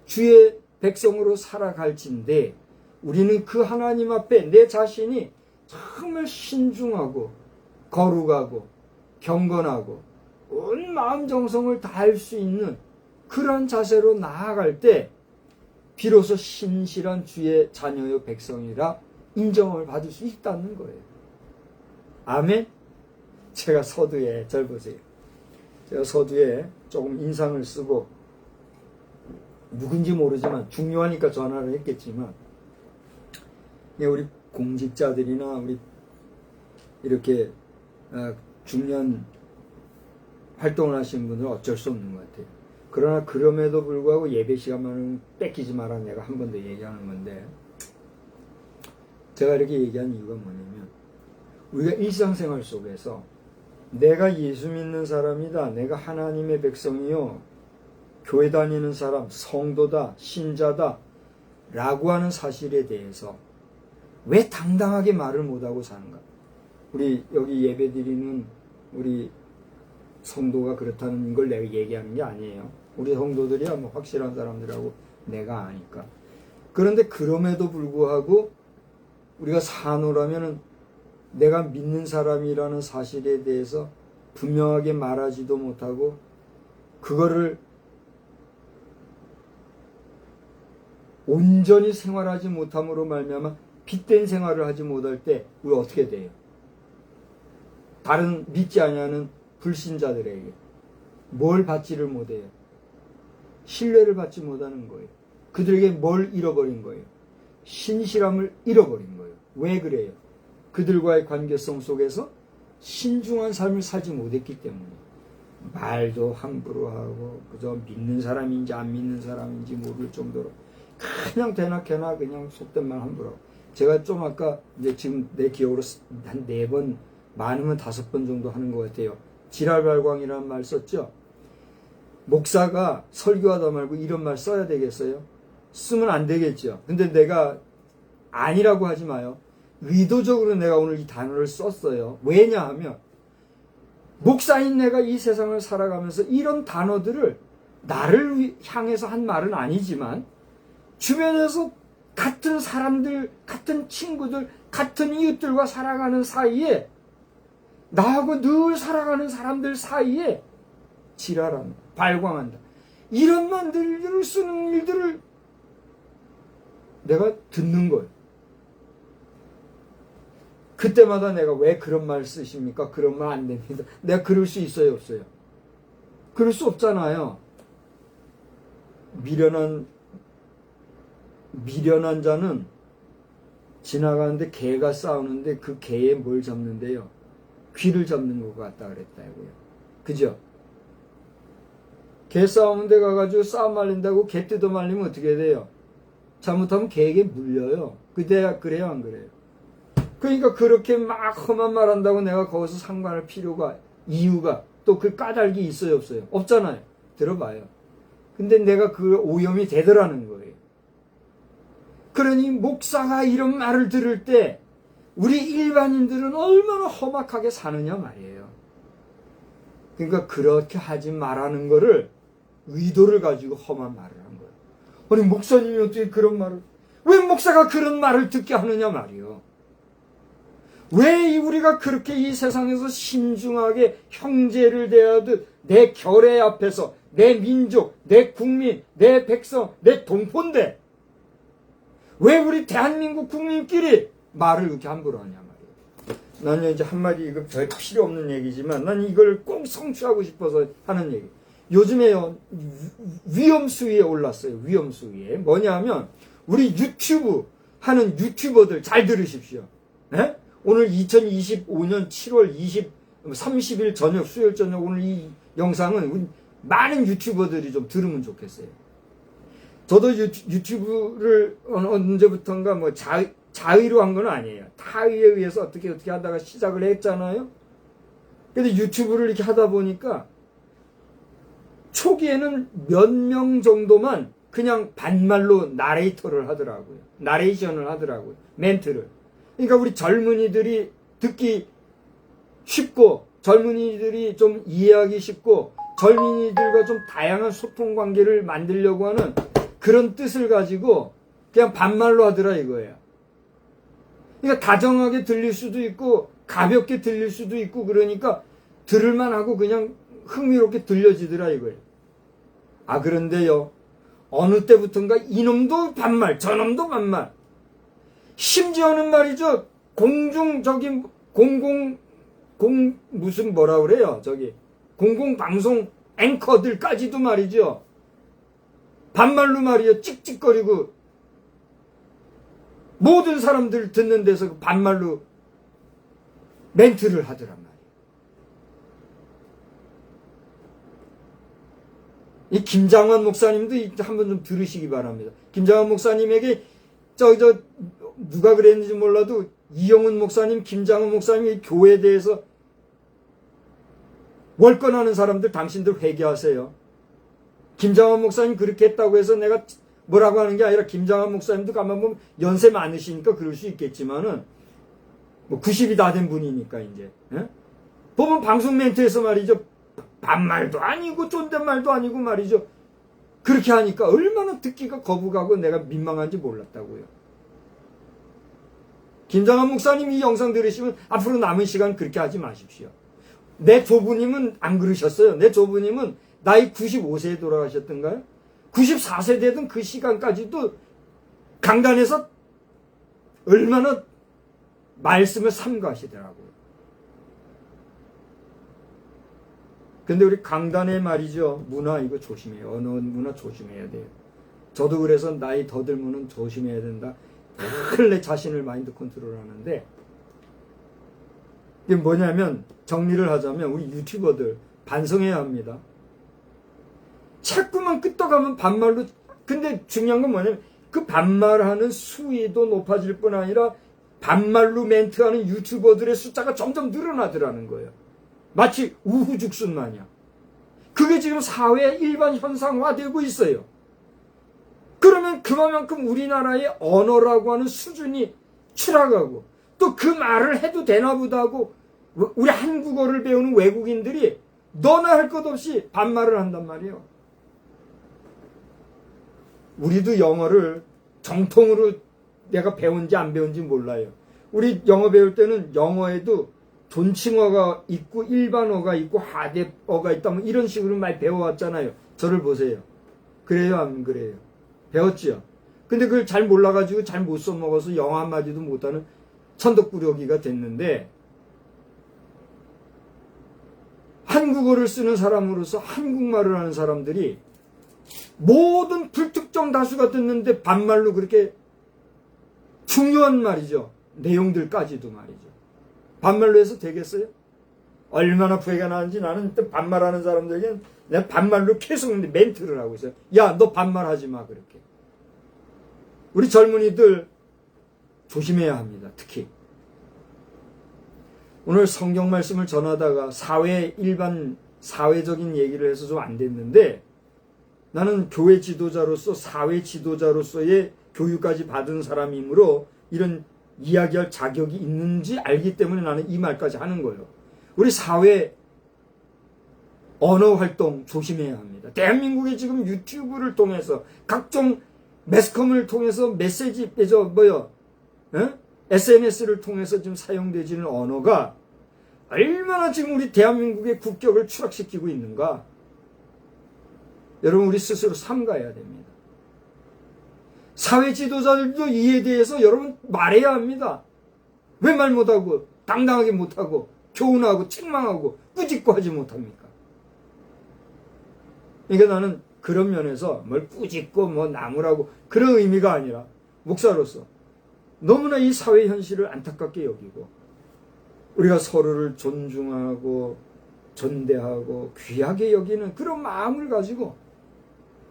주의 백성으로 살아갈진데, 우리는 그 하나님 앞에 내 자신이 정말 신중하고 거룩하고 경건하고 온 마음 정성을 다할 수 있는 그러한 자세로 나아갈 때 비로소 신실한 주의 자녀요 백성이라 인정을 받을 수 있다는 거예요. 아멘. 제가 서두에 잘 보세요. 제가 서두에 조금 인상을 쓰고 누군지 모르지만 중요하니까 전화를 했겠지만 우리 공직자들이나 우리 이렇게 중요한 활동을 하시는 분들은 어쩔 수 없는 것 같아요. 그러나 그럼에도 불구하고 예배 시간만은 뺏기지 마라 내가 한 번 더 얘기하는 건데, 제가 이렇게 얘기한 이유가 뭐냐면 우리가 일상생활 속에서 내가 예수 믿는 사람이다, 내가 하나님의 백성이요, 교회 다니는 사람, 성도다, 신자다 라고 하는 사실에 대해서 왜 당당하게 말을 못하고 사는가? 우리 여기 예배 드리는 우리 성도가 그렇다는 걸 내가 얘기하는 게 아니에요. 우리 성도들이야 뭐 확실한 사람들하고 내가 아니까. 그런데 그럼에도 불구하고 우리가 사노라면은 내가 믿는 사람이라는 사실에 대해서 분명하게 말하지도 못하고 그거를 온전히 생활하지 못함으로 말미암아 빗된 생활을 하지 못할 때 우리 어떻게 돼요? 다른 믿지 아니하는 불신자들에게 뭘 받지를 못해요? 신뢰를 받지 못하는 거예요. 그들에게 뭘 잃어버린 거예요? 신실함을 잃어버린 거예요. 왜 그래요? 그들과의 관계성 속에서 신중한 삶을 살지 못했기 때문에 말도 함부로 하고 그저 믿는 사람인지 안 믿는 사람인지 모를 정도로 그냥 대낮게나 그냥 속된 말 함부로 하고. 제가 좀 아까 이제 지금 내 기억으로 한 4번 많으면 5번 정도 하는 것 같아요. 지랄발광이라는 말 썼죠. 목사가 설교하다 말고 이런 말 써야 되겠어요? 쓰면 안 되겠죠. 근데 내가 아니라고 하지 마요. 의도적으로 내가 오늘 이 단어를 썼어요. 왜냐하면 목사인 내가 이 세상을 살아가면서 이런 단어들을 나를 향해서 한 말은 아니지만 주변에서 같은 사람들, 같은 친구들, 같은 이웃들과 살아가는 사이에 나하고 늘 살아가는 사람들 사이에 지랄한다, 발광한다, 이런 말들을 쓰는 일들을 내가 듣는 거예요. 그때마다 내가 왜 그런 말 쓰십니까? 그런 말 안 됩니다. 내가 그럴 수 있어요, 없어요? 그럴 수 없잖아요. 미련한 자는 지나가는데 개가 싸우는데 그 개에 뭘 잡는데요? 귀를 잡는 것 같다 그랬다고요. 그죠? 개 싸우는 데 가가지고 싸움 말린다고 개 뜯어 말리면 어떻게 돼요? 잘못하면 개에게 물려요. 그래요, 안 그래요? 그러니까 그렇게 막 험한 말 한다고 내가 거기서 상관할 필요가, 이유가, 또 그 까닭이 있어요, 없어요? 없잖아요. 들어봐요. 근데 내가 그 오염이 되더라는 거예요. 그러니 목사가 이런 말을 들을 때 우리 일반인들은 얼마나 험악하게 사느냐 말이에요. 그러니까 그렇게 하지 말라는 거를 의도를 가지고 험한 말을 한 거예요. 아니 목사님이 어떻게 그런 말을, 왜 목사가 그런 말을 듣게 하느냐 말이에요. 왜 우리가 그렇게 이 세상에서 신중하게 형제를 대하듯 내 결의 앞에서 내 민족, 내 국민, 내 백성, 내 동포인데 왜 우리 대한민국 국민끼리 말을 그렇게 함부로 하냐 말이에요. 나는 이제 한마디, 이거 별 필요 없는 얘기지만 난 이걸 꼭 성취하고 싶어서 하는 얘기. 요즘에요 위험수위에 올랐어요. 위험수위에 뭐냐면 우리 유튜브 하는 유튜버들 잘 들으십시오. 네? 오늘 2025년 7월 30일 저녁, 수요일 저녁, 오늘 이 영상은 우리 많은 유튜버들이 좀 들으면 좋겠어요. 저도 유튜브를 언제부턴가 뭐 자의로 한 건 아니에요. 타의에 의해서 어떻게 하다가 시작을 했잖아요. 근데 유튜브를 이렇게 하다 보니까 초기에는 몇 명 정도만 그냥 반말로 나레이션을 하더라고요. 멘트를. 그러니까 우리 젊은이들이 듣기 쉽고, 젊은이들이 좀 이해하기 쉽고, 젊은이들과 좀 다양한 소통 관계를 만들려고 하는 그런 뜻을 가지고 그냥 반말로 하더라 이거예요. 그러니까 다정하게 들릴 수도 있고 가볍게 들릴 수도 있고, 그러니까 들을만 하고 그냥 흥미롭게 들려지더라 이거예요. 그런데요, 어느 때부턴가 이놈도 반말, 저놈도 반말. 심지어는 말이죠, 무슨 뭐라 그래요, 공공방송 앵커들까지도 말이죠, 반말로 말이요, 찍찍거리고, 모든 사람들 듣는 데서 반말로 멘트를 하더란 말이에요. 이 김장환 목사님도 한번 좀 들으시기 바랍니다. 김장환 목사님에게 누가 그랬는지 몰라도 이영훈 목사님, 김장환 목사님이 교회에 대해서 월권하는 사람들 당신들 회개하세요. 김장환 목사님 그렇게 했다고 해서 내가 뭐라고 하는 게 아니라 김장환 목사님도 가만 보면 연세 많으시니까 그럴 수 있겠지만은 뭐 90이 다 된 분이니까 이제 보면 방송 멘트에서 말이죠, 반말도 아니고 존댓말도 아니고 말이죠, 그렇게 하니까 얼마나 듣기가 거부가고 내가 민망한지 몰랐다고요. 김장환 목사님 이 영상 들으시면 앞으로 남은 시간 그렇게 하지 마십시오. 내 조부님은 안 그러셨어요. 내 조부님은 나이 95세에 돌아가셨던가요? 94세 되던 그 시간까지도 강단에서 얼마나 말씀을 삼가하시더라고요. 근데 우리 강단의 말이죠, 문화 이거 조심해요. 언어 문화 조심해야 돼요. 저도 그래서 나이 더 들면은 조심해야 된다. 늘 내 자신을 마인드 컨트롤 하는데, 이게 뭐냐면, 정리를 하자면 우리 유튜버들 반성해야 합니다. 자꾸만 끄떡하면 반말로. 근데 중요한 건 뭐냐면 그 반말하는 수위도 높아질 뿐 아니라 반말로 멘트하는 유튜버들의 숫자가 점점 늘어나더라는 거예요. 마치 우후죽순 마냥. 그게 지금 사회의 일반 현상화되고 있어요. 그러면 그만큼 우리나라의 언어라고 하는 수준이 추락하고, 또 그 말을 해도 되나 보다 하고 우리 한국어를 배우는 외국인들이 너나 할 것 없이 반말을 한단 말이에요. 우리도 영어를 정통으로 내가 배운지 안 배운지 몰라요. 우리 영어 배울 때는 영어에도 존칭어가 있고 일반어가 있고 하대어가 있다, 뭐 이런 식으로 많이 배워왔잖아요. 저를 보세요. 그래요, 안 그래요? 배웠지요. 근데 그걸 잘 몰라가지고 잘 못 써먹어서 영어 한마디도 못하는 천덕꾸러기가 됐는데, 한국어를 쓰는 사람으로서 한국말을 하는 사람들이 모든 불특정 다수가 듣는데 반말로 그렇게 중요한 말이죠, 내용들까지도 말이죠, 반말로 해서 되겠어요? 얼마나 부해가 나는지. 나는 반말하는 사람들에게는 내가 반말로 계속 멘트를 하고 있어요. 야, 너 반말하지 마, 그렇게. 우리 젊은이들 조심해야 합니다. 특히 오늘 성경 말씀을 전하다가 사회적인 얘기를 해서 좀 안 됐는데, 나는 교회 지도자로서 사회 지도자로서의 교육까지 받은 사람이므로 이런 이야기할 자격이 있는지 알기 때문에 나는 이 말까지 하는 거예요. 우리 사회 언어 활동 조심해야 합니다. 대한민국이 지금 유튜브를 통해서 각종 매스컴을 통해서 SNS를 통해서 지금 사용되지는 언어가 얼마나 지금 우리 대한민국의 국격을 추락시키고 있는가. 여러분, 우리 스스로 삼가야 됩니다. 사회 지도자들도 이에 대해서 여러분 말해야 합니다. 왜 말 못하고 당당하게 못하고 교훈하고 책망하고 꾸짖고 하지 못합니까? 그러니까 나는 그런 면에서 뭘 꾸짖고 뭐 나무라고 그런 의미가 아니라, 목사로서 너무나 이 사회 현실을 안타깝게 여기고 우리가 서로를 존중하고 존대하고 귀하게 여기는 그런 마음을 가지고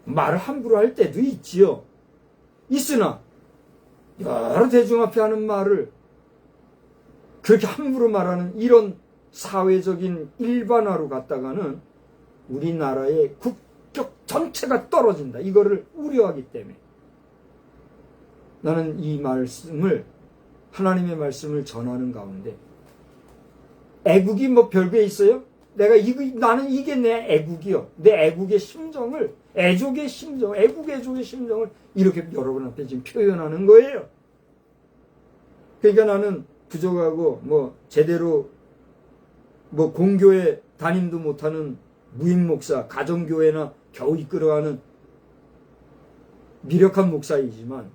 말을 함부로 할 때도 있지요. 있으나 여러 대중 앞에 하는 말을 그렇게 함부로 말하는 이런 사회적인 일반화로 갔다가는 우리나라의 국격 전체가 떨어진다. 이거를 우려하기 때문에 나는 이 말씀을, 하나님의 말씀을 전하는 가운데, 애국이 뭐 별게 있어요? 나는 이게 내 애국이요. 내 애국의 심정을, 애족의 심정, 애국의 심정을 이렇게 여러분 앞에 지금 표현하는 거예요. 그러니까 나는 부족하고 뭐 제대로 뭐 공교회 담임도 못하는 무임 목사, 가정교회나 겨우 이끌어가는 미력한 목사이지만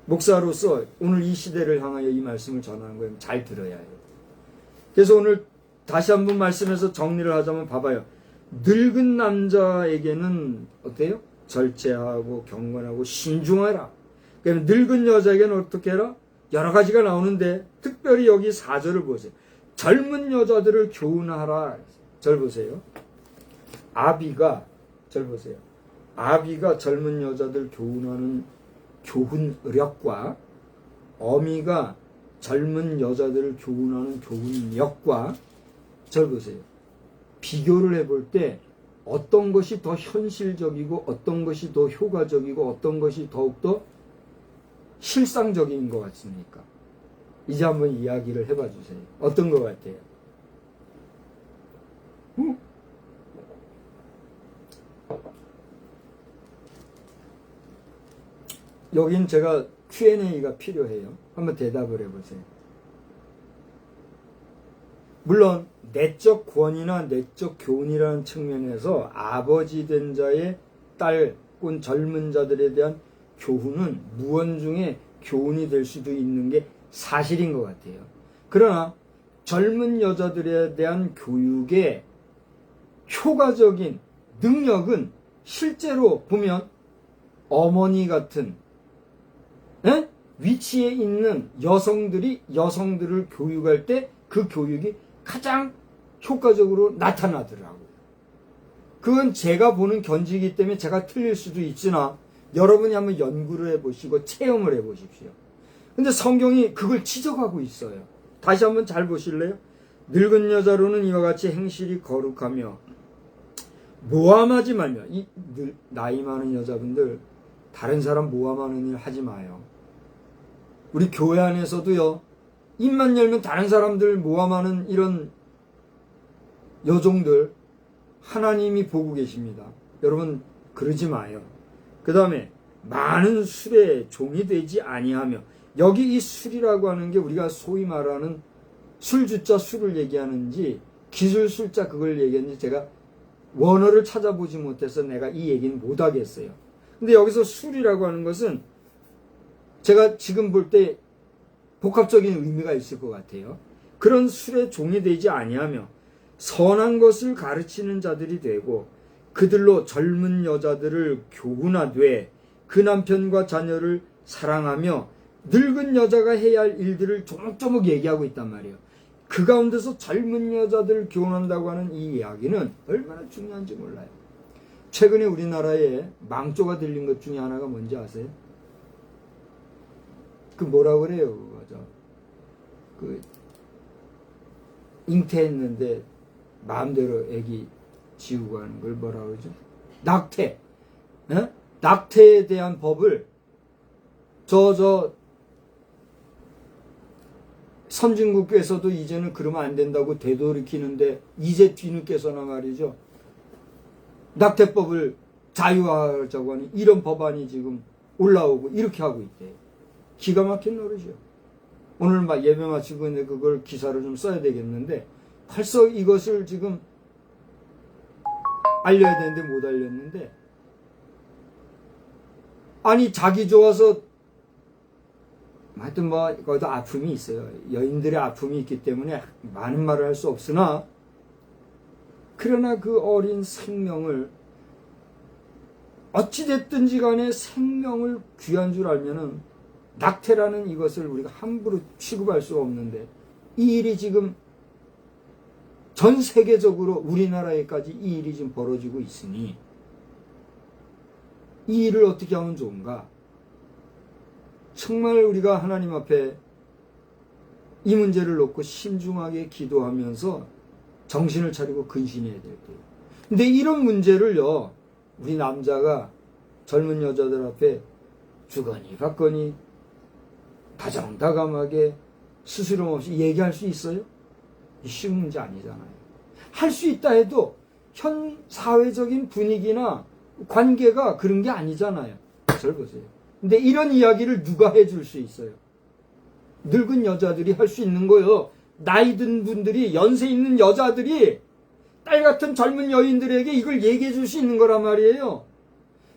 목사로서 오늘 이 시대를 향하여 이 말씀을 전하는 거예요. 잘 들어야 해요. 그래서 오늘 다시 한번 말씀해서 정리를 하자면 봐봐요. 늙은 남자에게는 어때요? 절제하고 경건하고 신중하라. 그럼 늙은 여자에게는 어떻게 해라? 여러 가지가 나오는데 특별히 여기 4절을 보세요. 젊은 여자들을 교훈하라. 절 보세요. 아비가 절 보세요. 아비가 젊은 여자들 교훈하는 교훈력과 어미가 젊은 여자들을 교훈하는 교훈력과 절 보세요. 비교를 해볼 때 어떤 것이 더 현실적이고 어떤 것이 더 효과적이고 어떤 것이 더욱더 실상적인 것 같습니까? 이제 한번 이야기를 해봐 주세요. 어떤 것 같아요? 여긴 제가 Q&A가 필요해요. 한번 대답을 해보세요. 물론 내적 권위나 내적 교훈이라는 측면에서 아버지 된 자의 딸, 혹은 젊은 자들에 대한 교훈은 무언중에 교훈이 될 수도 있는 게 사실인 것 같아요. 그러나 젊은 여자들에 대한 교육의 효과적인 능력은 실제로 보면 어머니 같은 위치에 있는 여성들이 여성들을 교육할 때 그 교육이 가장 효과적으로 나타나더라고요. 그건 제가 보는 견지이기 때문에 제가 틀릴 수도 있으나 여러분이 한번 연구를 해보시고 체험을 해보십시오. 근데 성경이 그걸 지적하고 있어요. 다시 한번 잘 보실래요? 늙은 여자로는 이와 같이 행실이 거룩하며 모함하지 말며. 나이 많은 여자분들 다른 사람 모함하는 일 하지 마요. 우리 교회 안에서도요, 입만 열면 다른 사람들 모함하는 이런 여종들 하나님이 보고 계십니다. 여러분 그러지 마요. 그 다음에 많은 술에 종이 되지 아니하며. 여기 이 술이라고 하는 게 우리가 소위 말하는 술주자 술을 얘기하는지 기술술자 그걸 얘기하는지 제가 원어를 찾아보지 못해서 내가 이 얘기는 못하겠어요. 근데 여기서 술이라고 하는 것은 제가 지금 볼 때 복합적인 의미가 있을 것 같아요. 그런 술에 종이 되지 아니하며 선한 것을 가르치는 자들이 되고 그들로 젊은 여자들을 교훈하되 그 남편과 자녀를 사랑하며. 늙은 여자가 해야 할 일들을 조목조목 얘기하고 있단 말이에요. 그 가운데서 젊은 여자들을 교훈한다고 하는 이 이야기는 얼마나 중요한지 몰라요. 최근에 우리나라에 망조가 들린 것 중에 하나가 뭔지 아세요? 그 뭐라 그래요? 그 잉태했는데 마음대로 애기 지우고 하는 걸 뭐라 그러죠? 낙태. 낙태에 대한 법을 선진국에서도 이제는 그러면 안 된다고 되돌이키는데 이제 뒤늦게서나 말이죠. 낙태법을 자유화하자고 하는 이런 법안이 지금 올라오고 이렇게 하고 있대요. 기가 막힌 노릇이요. 오늘 막 예배 마치고 있는데 그걸 기사를 좀 써야 되겠는데 벌써 이것을 지금 알려야 되는데 못 알렸는데, 아니 자기 좋아서 하여튼 뭐 거기도 아픔이 있어요. 여인들의 아픔이 있기 때문에 많은 말을 할 수 없으나 그러나 그 어린 생명을 어찌됐든지 간에 생명을 귀한 줄 알면은 낙태라는 이것을 우리가 함부로 취급할 수 없는데 이 일이 지금 전 세계적으로 우리나라에까지 이 일이 지금 벌어지고 있으니 이 일을 어떻게 하면 좋은가? 정말 우리가 하나님 앞에 이 문제를 놓고 신중하게 기도하면서 정신을 차리고 근신해야 될 때예요. 근데 이런 문제를요, 우리 남자가 젊은 여자들 앞에 주거니 받거니 다정다감하게 스스럼 없이 얘기할 수 있어요? 쉬운 문제 아니잖아요. 할 수 있다 해도 현 사회적인 분위기나 관계가 그런 게 아니잖아요. 잘 보세요. 근데 이런 이야기를 누가 해줄 수 있어요? 늙은 여자들이 할 수 있는 거예요. 나이 든 분들이, 연세 있는 여자들이 딸 같은 젊은 여인들에게 이걸 얘기해 줄 수 있는 거란 말이에요.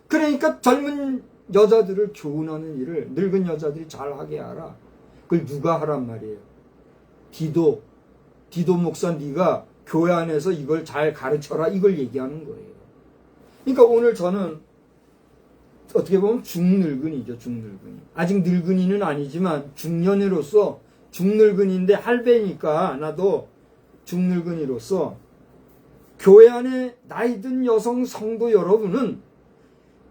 그러니까 젊은 여자들을 교훈하는 일을 늙은 여자들이 잘 하게 하라. 그걸 누가 하란 말이에요. 디도 목사 네가 교회 안에서 이걸 잘 가르쳐라, 이걸 얘기하는 거예요. 그러니까 오늘 저는 어떻게 보면 중늙은이죠. 중늙은이. 아직 늙은이는 아니지만 중년으로서, 중늙은이인데 할배니까 나도 중늙은이로서 교회 안에 나이 든 여성 성도 여러분은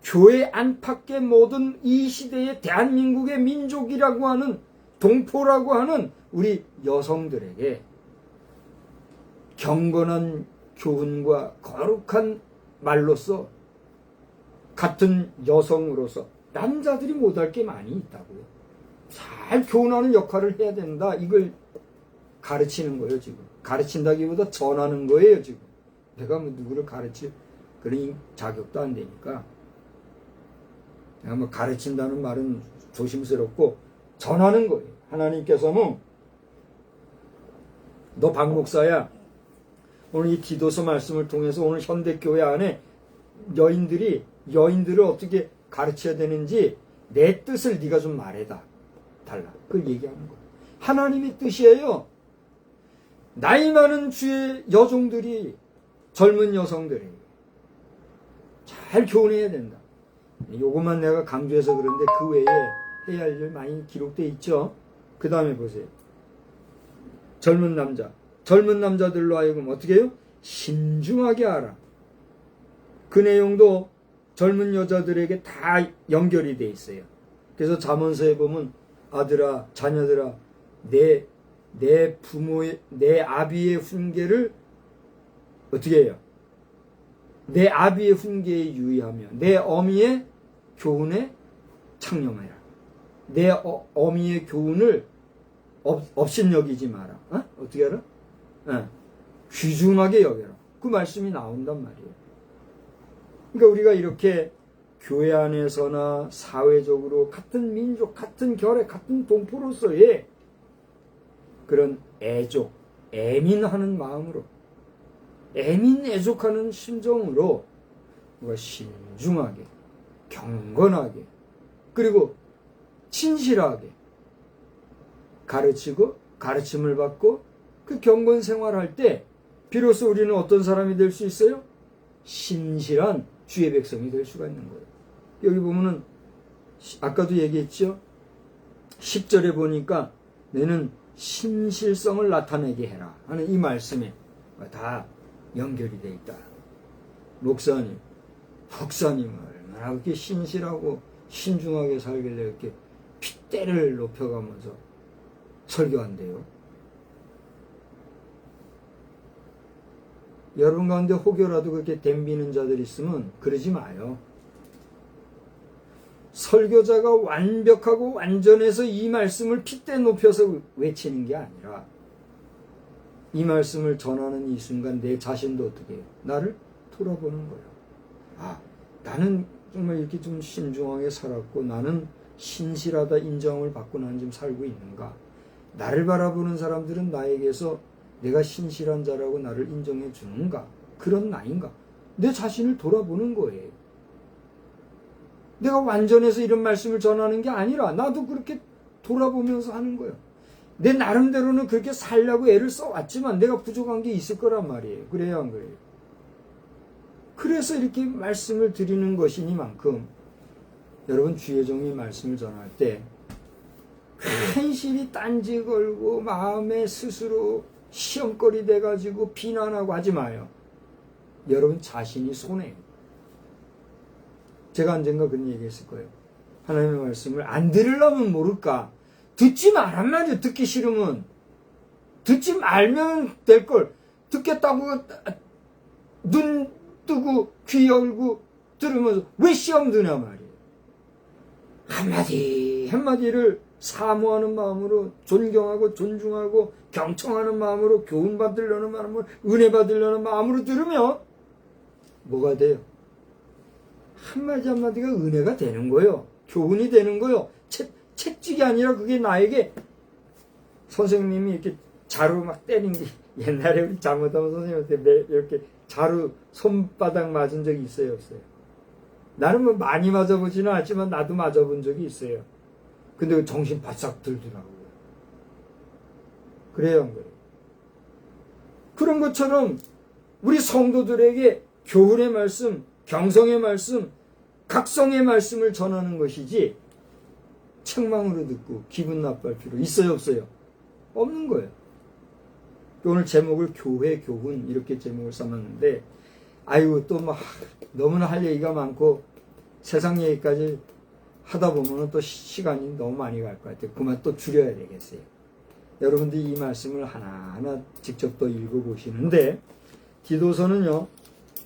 교회 안팎의 모든 이 시대의 대한민국의 민족이라고 하는, 동포라고 하는 우리 여성들에게 경건한 교훈과 거룩한 말로써 같은 여성으로서 남자들이 못할 게 많이 있다고요. 잘 교훈하는 역할을 해야 된다. 이걸 가르치는 거예요, 지금. 가르친다기보다 전하는 거예요, 지금. 내가 뭐 누구를 가르칠 그런 자격도 안 되니까. 내가 뭐 가르친다는 말은 조심스럽고 전하는 거예요. 하나님께서는 너 박 목사야, 오늘 이 디도서 말씀을 통해서 오늘 현대교회 안에 여인들을 어떻게 가르쳐야 되는지 내 뜻을 네가 좀 말해다 달라. 그걸 얘기하는 거예요. 하나님의 뜻이에요. 나이 많은 주의 여종들이 젊은 여성들에게 잘 교훈해야 된다. 요것만 내가 강조해서 그런데 그 외에 해야 할 일 많이 기록되어 있죠. 그 다음에 보세요. 젊은 남자들로 하여금 어떻게 해요? 신중하게 하라. 그 내용도 젊은 여자들에게 다 연결이 돼 있어요. 그래서 잠언서에 보면 아들아, 자녀들아, 내 부모의, 내 아비의 훈계를 어떻게 해요? 내 아비의 훈계에 유의하며 내 어미의 교훈에 창념하라. 내 어미의 교훈을 업신여기지 마라. 어떻게 알아? 귀중하게 여겨라. 그 말씀이 나온단 말이에요. 그러니까 우리가 이렇게 교회 안에서나 사회적으로 같은 민족, 같은 결의, 같은 동포로서의 그런 애민하는 마음으로, 애민애족하는 심정으로 우리가 신중하게, 경건하게, 그리고 진실하게 가르치고 가르침을 받고 그 경건 생활할 때 비로소 우리는 어떤 사람이 될 수 있어요? 신실한 주의 백성이 될 수가 있는 거예요. 여기 보면은 아까도 얘기했죠. 10절에 보니까 너는 신실성을 나타내게 해라 하는 이 말씀에 다 연결이 돼 있다. 목사님 얼마나 그렇게 신실하고 신중하게 살길래 이렇게 핏대를 높여가면서 설교한대요. 여러분 가운데 혹여라도 그렇게 덤비는 자들 있으면 그러지 마요. 설교자가 완벽하고 완전해서 이 말씀을 핏대 높여서 외치는 게 아니라 이 말씀을 전하는 이 순간 내 자신도 어떻게 해요? 나를 돌아보는 거예요. 나는 정말 이렇게 좀 신중하게 살았고 나는 신실하다 인정을 받고 난 좀 살고 있는가? 나를 바라보는 사람들은 나에게서 내가 신실한 자라고 나를 인정해 주는가? 그런 나인가? 내 자신을 돌아보는 거예요. 내가 완전해서 이런 말씀을 전하는 게 아니라 나도 그렇게 돌아보면서 하는 거예요. 내 나름대로는 그렇게 살려고 애를 써왔지만 내가 부족한 게 있을 거란 말이에요. 그래야 안 그래요? 그래서 이렇게 말씀을 드리는 것이니만큼 여러분 주의 종이 말씀을 전할 때 한실히 딴지 걸고 마음에 스스로 시험거리 돼가지고 비난하고 하지 마요. 여러분 자신이 손해요. 제가 언젠가 그런 얘기했을 거예요. 하나님의 말씀을 안 들으려면 모를까? 듣지 말란 말이에요. 듣기 싫으면. 듣지 말면 될걸. 듣겠다고 눈 뜨고 귀 열고 들으면서 왜 시험 드냐 말이에요. 한마디를 사모하는 마음으로 존경하고 존중하고 경청하는 마음으로 교훈받으려는 마음으로 은혜 받으려는 마음으로 들으면 뭐가 돼요? 한마디가 은혜가 되는 거예요. 교훈이 되는 거예요. 채찍이 아니라 그게 나에게 선생님이 이렇게 자루 막 때린 게 옛날에 우리 장모담 선생님한테 이렇게 자루 손바닥 맞은 적이 있어요, 없어요? 나는 뭐 많이 맞아보지는 않지만 나도 맞아본 적이 있어요. 근데 정신 바싹 들더라고요. 그래요, 안 그래요? 그런 것처럼 우리 성도들에게 교훈의 말씀, 경성의 말씀, 각성의 말씀을 전하는 것이지 책망으로 듣고 기분 나빠할 필요 있어요, 없어요? 없는 거예요. 오늘 제목을 교회 교훈 이렇게 제목을 삼았는데 아이고 또 막 너무나 할 얘기가 많고 세상 얘기까지 하다 보면 또 시간이 너무 많이 갈 것 같아요. 그만 또 줄여야 되겠어요. 여러분들이 이 말씀을 하나하나 직접 또 읽어보시는데 디도서는요.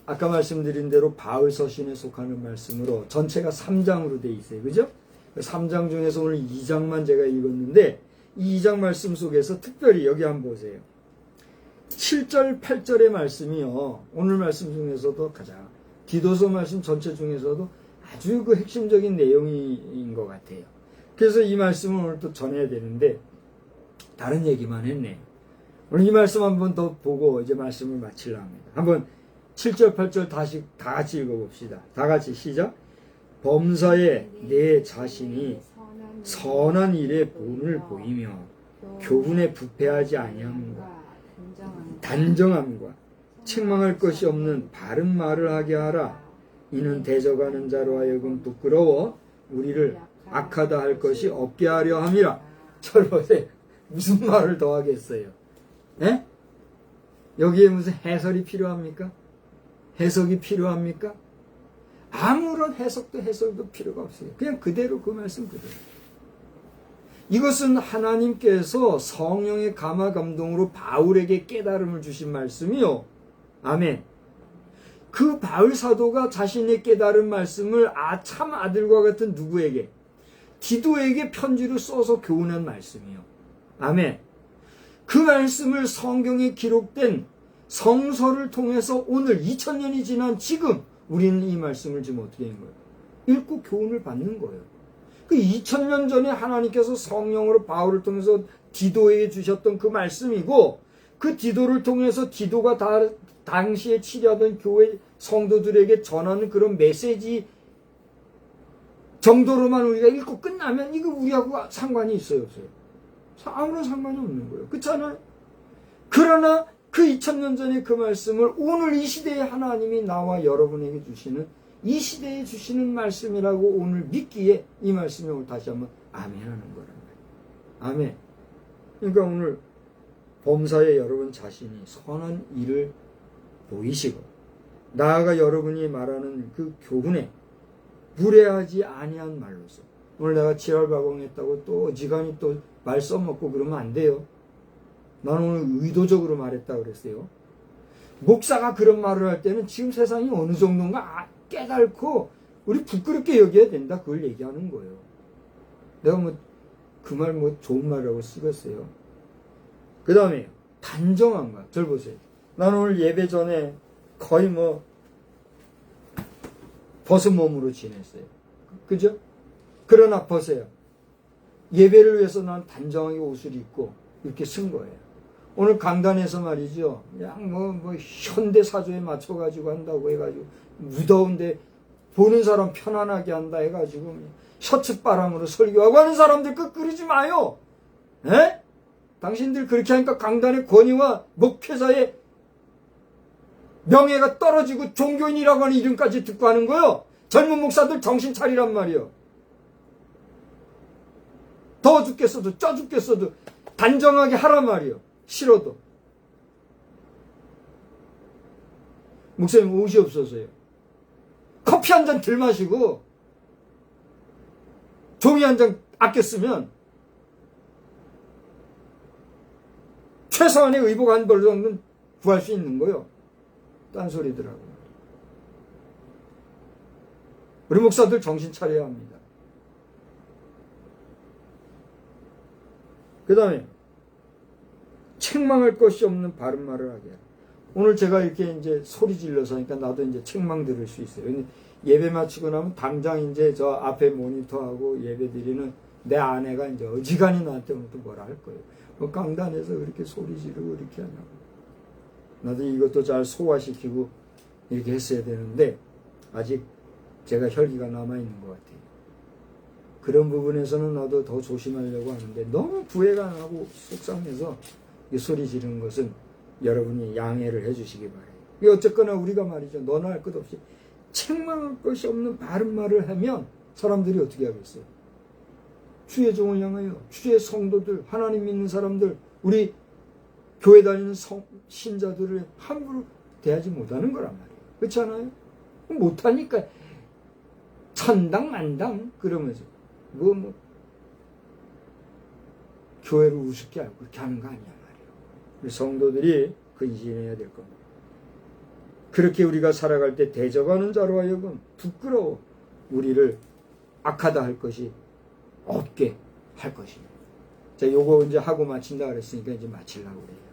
아까 말씀드린 대로 바울 서신에 속하는 말씀으로 전체가 3장으로 되어 있어요. 그죠? 3장 중에서 오늘 2장만 제가 읽었는데 이 2장 말씀 속에서 특별히 여기 한번 보세요. 7절, 8절의 말씀이요. 오늘 말씀 중에서도 가장 디도서 말씀 전체 중에서도 아주 그 핵심적인 내용인 것 같아요. 그래서 이 말씀을 오늘 또 전해야 되는데 다른 얘기만 했네요. 오늘 이 말씀 한번 더 보고 이제 말씀을 마치려 합니다. 한번 7절, 8절 다시 다 같이 읽어봅시다. 다 같이 시작. 범사에 내 자신이 선한 일에 본을 보이며 교훈에 부패하지 아니함과 단정함과 책망할 것이 없는 바른 말을 하게 하라. 이는 대적하는 자로 하여금 부끄러워 우리를 악하다 할 것이 없게 하려 함이라. 저를 보세요. 무슨 말을 더 하겠어요? 에? 여기에 무슨 해설이 필요합니까? 해석이 필요합니까? 아무런 해석도 해설도 필요가 없어요. 그냥 그대로 그 말씀 그대로. 이것은 하나님께서 성령의 감화 감동으로 바울에게 깨달음을 주신 말씀이요. 아멘. 그 바울 사도가 자신의 깨달은 말씀을 참 아들과 같은 누구에게? 디도에게 편지로 써서 교훈한 말씀이요. 아멘. 그 말씀을 성경에 기록된 성서를 통해서 오늘 2000년이 지난 지금 우리는 이 말씀을 지금 어떻게 한 거예요? 읽고 교훈을 받는 거예요. 그 2000년 전에 하나님께서 성령으로 바울을 통해서 디도에게 주셨던 그 말씀이고 그 디도를 통해서 디도가 당시에 치려던 교회 성도들에게 전하는 그런 메시지 정도로만 우리가 읽고 끝나면 이거 우리하고 상관이 있어요, 없어요? 아무런 상관이 없는 거예요. 그렇잖아요? 그러나 그 2000년 전의 그 말씀을 오늘 이 시대에 하나님이 나와 여러분에게 주시는 이 시대에 주시는 말씀이라고 오늘 믿기에 이 말씀이 오늘 다시 한번 아멘 하는 거란 말이에요. 아멘. 그러니까 오늘 범사에 여러분 자신이 선한 일을 보이시고 나아가 여러분이 말하는 그 교훈에 무례하지 아니한 말로서 오늘 내가 지랄바공했다고 또 어지간히 또 말 써먹고 그러면 안 돼요. 나는 오늘 의도적으로 말했다 그랬어요. 목사가 그런 말을 할 때는 지금 세상이 어느 정도인가 깨닫고 우리 부끄럽게 여겨야 된다. 그걸 얘기하는 거예요. 내가 그 말 좋은 말이라고 쓰겠어요. 그 다음에 단정한 말. 절 보세요. 나는 오늘 예배 전에 거의 벗은 몸으로 지냈어요. 그죠? 그러나 보세요. 예배를 위해서 난 단정하게 옷을 입고 이렇게 쓴 거예요. 오늘 강단에서 말이죠. 그냥 현대 사조에 맞춰가지고 한다고 해가지고 무더운데 보는 사람 편안하게 한다 해가지고 셔츠 바람으로 설교하고 하는 사람들 그러지 마요. 에? 당신들 그렇게 하니까 강단의 권위와 목회자의 명예가 떨어지고 종교인이라고 하는 이름까지 듣고 하는 거요. 젊은 목사들 정신 차리란 말이요. 더워 죽겠어도 쪄 죽겠어도 단정하게 하란 말이요. 싫어도. 목사님 옷이 없어서요. 커피 한 잔 덜 마시고 종이 한 장 아껴 쓰면 최소한의 의복 한 벌 정도는 구할 수 있는 거요. 딴소리더라고요. 우리 목사들 정신 차려야 합니다. 그 다음에 책망할 것이 없는 바른 말을 하게 해라. 오늘 제가 이렇게 이제 소리 질러서 하니까 나도 이제 책망 들을 수 있어요. 근데 예배 마치고 나면 당장 이제 저 앞에 모니터하고 예배 드리는 내 아내가 이제 어지간히 나한테 뭐라 할 거예요. 강단에서 그렇게 소리 지르고 이렇게 하냐고. 나도 이것도 잘 소화시키고 이렇게 했어야 되는데 아직 제가 혈기가 남아있는 것 같아요. 그런 부분에서는 나도 더 조심하려고 하는데 너무 구애가 나고 속상해서 이 소리 지르는 것은 여러분이 양해를 해주시기 바래요. 어쨌거나 우리가 말이죠. 너나 할 것 없이 책망할 것이 없는 바른 말을 하면 사람들이 어떻게 하겠어요? 주의 종을 향하여 주의 성도들, 하나님 믿는 사람들, 우리 교회 다니는 신자들을 함부로 대하지 못하는 거란 말이에요. 그렇지 않아요? 못하니까 천당 만당 그러면서 교회를 우습게 알고 그렇게 하는 거 아니야 말이에요. 우리 성도들이 근신해야 될 겁니다. 그렇게 우리가 살아갈 때 대적하는 자로 하여금 부끄러워 우리를 악하다 할 것이 없게 할 것입니다. 자, 요거 이제 하고 마친다 그랬으니까 이제 마치려고 그래요.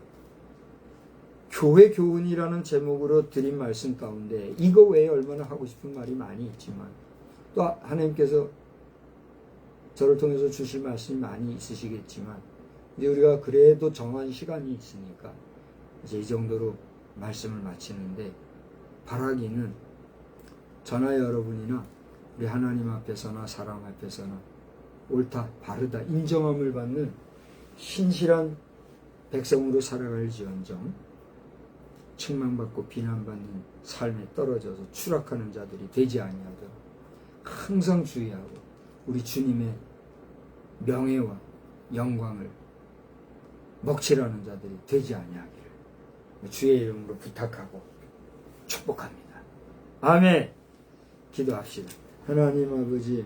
교회 교훈이라는 제목으로 드린 말씀 가운데 이거 외에 얼마나 하고 싶은 말이 많이 있지만 또 하나님께서 저를 통해서 주실 말씀이 많이 있으시겠지만 이제 우리가 그래도 정한 시간이 있으니까 이제 이 정도로 말씀을 마치는데 바라기는 저나 여러분이나 우리 하나님 앞에서나 사람 앞에서나 옳다, 바르다, 인정함을 받는 신실한 백성으로 살아갈지언정 책망받고 비난받는 삶에 떨어져서 추락하는 자들이 되지 아니하도록 항상 주의하고 우리 주님의 명예와 영광을 먹칠하는 자들이 되지 아니하기를 주의 이름으로 부탁하고 축복합니다. 아멘. 기도합시다. 하나님 아버지,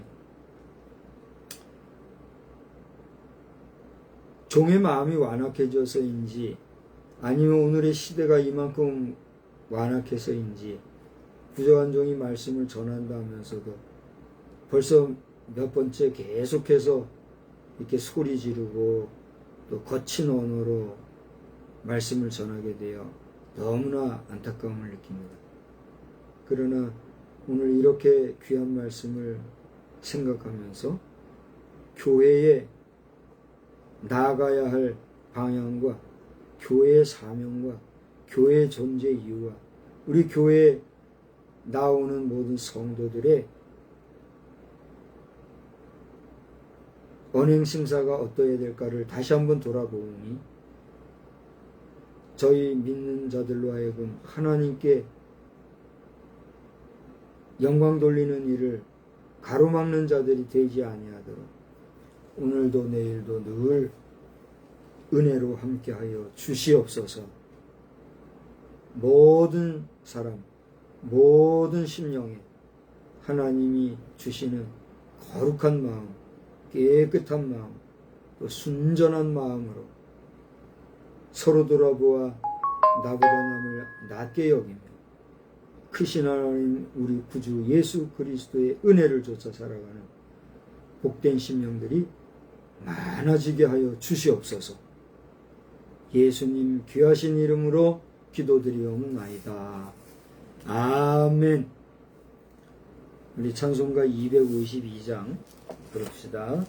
종의 마음이 완악해져서인지 아니면 오늘의 시대가 이만큼 완악해서인지 부족한 종이 말씀을 전한다 하면서도 벌써 몇 번째 계속해서 이렇게 소리 지르고 또 거친 언어로 말씀을 전하게 되어 너무나 안타까움을 느낍니다. 그러나 오늘 이렇게 귀한 말씀을 생각하면서 교회에 나아가야 할 방향과 교회의 사명과 교회의 존재 이유와 우리 교회에 나오는 모든 성도들의 언행심사가 어떠해야 될까를 다시 한번 돌아보니 저희 믿는 자들로 하여금 하나님께 영광 돌리는 일을 가로막는 자들이 되지 아니하도록 오늘도 내일도 늘 은혜로 함께하여 주시옵소서. 모든 사람, 모든 심령에 하나님이 주시는 거룩한 마음, 깨끗한 마음, 또 순전한 마음으로 서로 돌아보아 나보다 남을 낮게 여기며 크신 하나님 우리 구주 예수 그리스도의 은혜를 쫓아 살아가는 복된 심령들이 많아지게 하여 주시옵소서. 예수님 귀하신 이름으로 기도드리옵나이다. 아멘. 우리 찬송가 252장 부릅시다.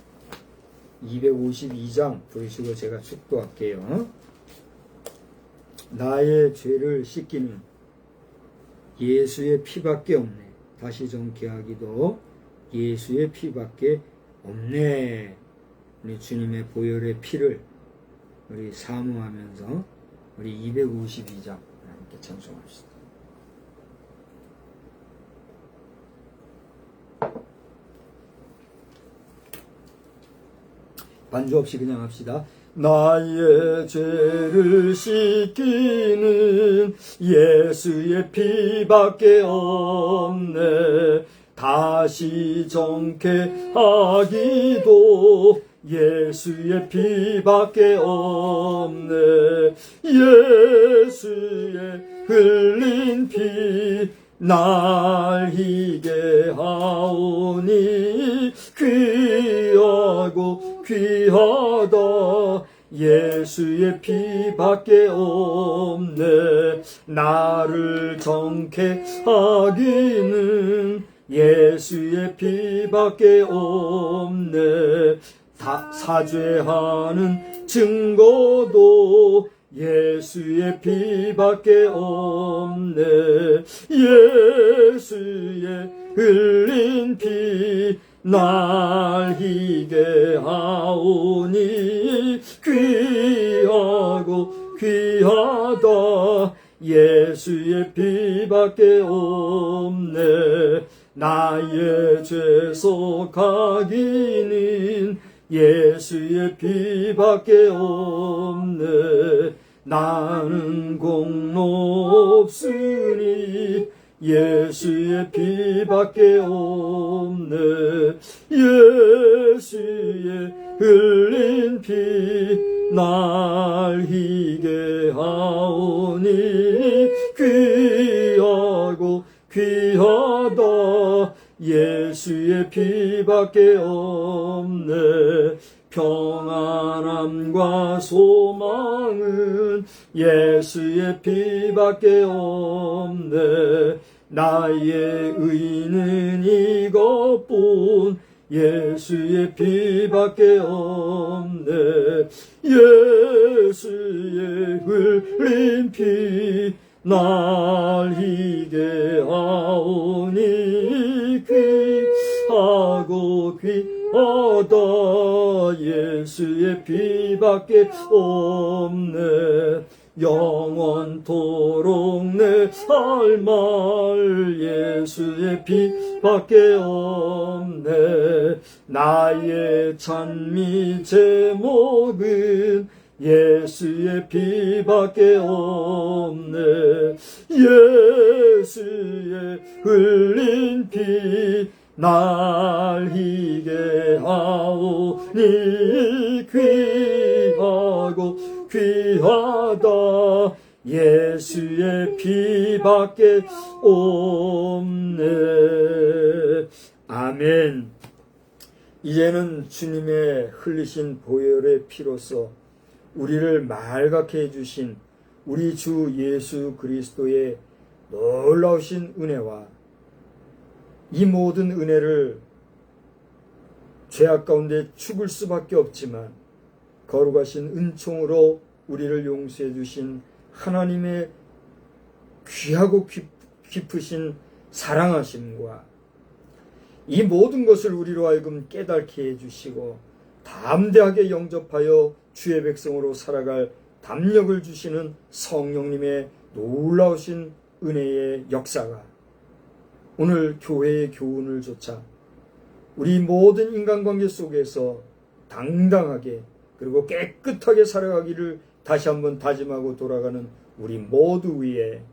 252장 부르시고 제가 축도할게요. 나의 죄를 씻기는 예수의 피밖에 없네. 다시 정기하기도 예수의 피밖에 없네. 우리 주님의 보혈의 피를 우리 사모하면서 우리 252장 함께 찬송합시다. 반주 없이 그냥 합시다. 나의 죄를 씻기는 예수의 피밖에 없네. 다시 정케하기도 예수의 피밖에 없네. 예수의 흘린 피 날 희게 하오니 귀하고 귀하다. 예수의 피밖에 없네. 나를 정케 하기는 예수의 피밖에 없네. 사죄하는 증거도 예수의 피밖에 없네. 예수의 흘린 피 날 희게 하오니 귀하고 귀하다. 예수의 피밖에 없네. 나의 죄 속하기는 예수의 피밖에 없네. 나는 공로 없으니 예수의 피밖에 없네. 예수의 흘린 피 날 희게 하오니 귀하고 귀하다. 예수의 피밖에 없네. 평안함과 소망은 예수의 피밖에 없네. 나의 의는 이것뿐 예수의 피밖에 없네. 예수의 흘린 피 날 희게 하오니 귀하고 귀하다. 예수의 피밖에 없네. 영원토록 내 삶을 예수의 피밖에 없네. 나의 찬미 제목은 예수의 피밖에 없네. 예수의 흘린 피 날 희게 하오니 귀하고 귀하다. 예수의 피밖에 없네. 아멘. 이제는 주님의 흘리신 보혈의 피로서 우리를 맑게 해주신 우리 주 예수 그리스도의 놀라우신 은혜와 이 모든 은혜를 죄악 가운데 죽을 수밖에 없지만 거룩하신 은총으로 우리를 용서해 주신 하나님의 귀하고 깊으신 사랑하심과 이 모든 것을 우리로 하여금 깨닫게 해주시고 담대하게 영접하여 주의 백성으로 살아갈 담력을 주시는 성령님의 놀라우신 은혜의 역사가 오늘 교회의 교훈을 조차 우리 모든 인간관계 속에서 당당하게 그리고 깨끗하게 살아가기를 다시 한번 다짐하고 돌아가는 우리 모두 위에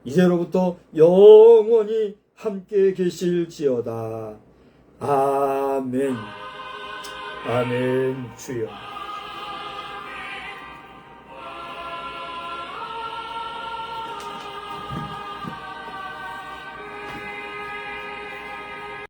이제로부터 영원히 함께 계실지어다. 아멘. 아멘. 주여.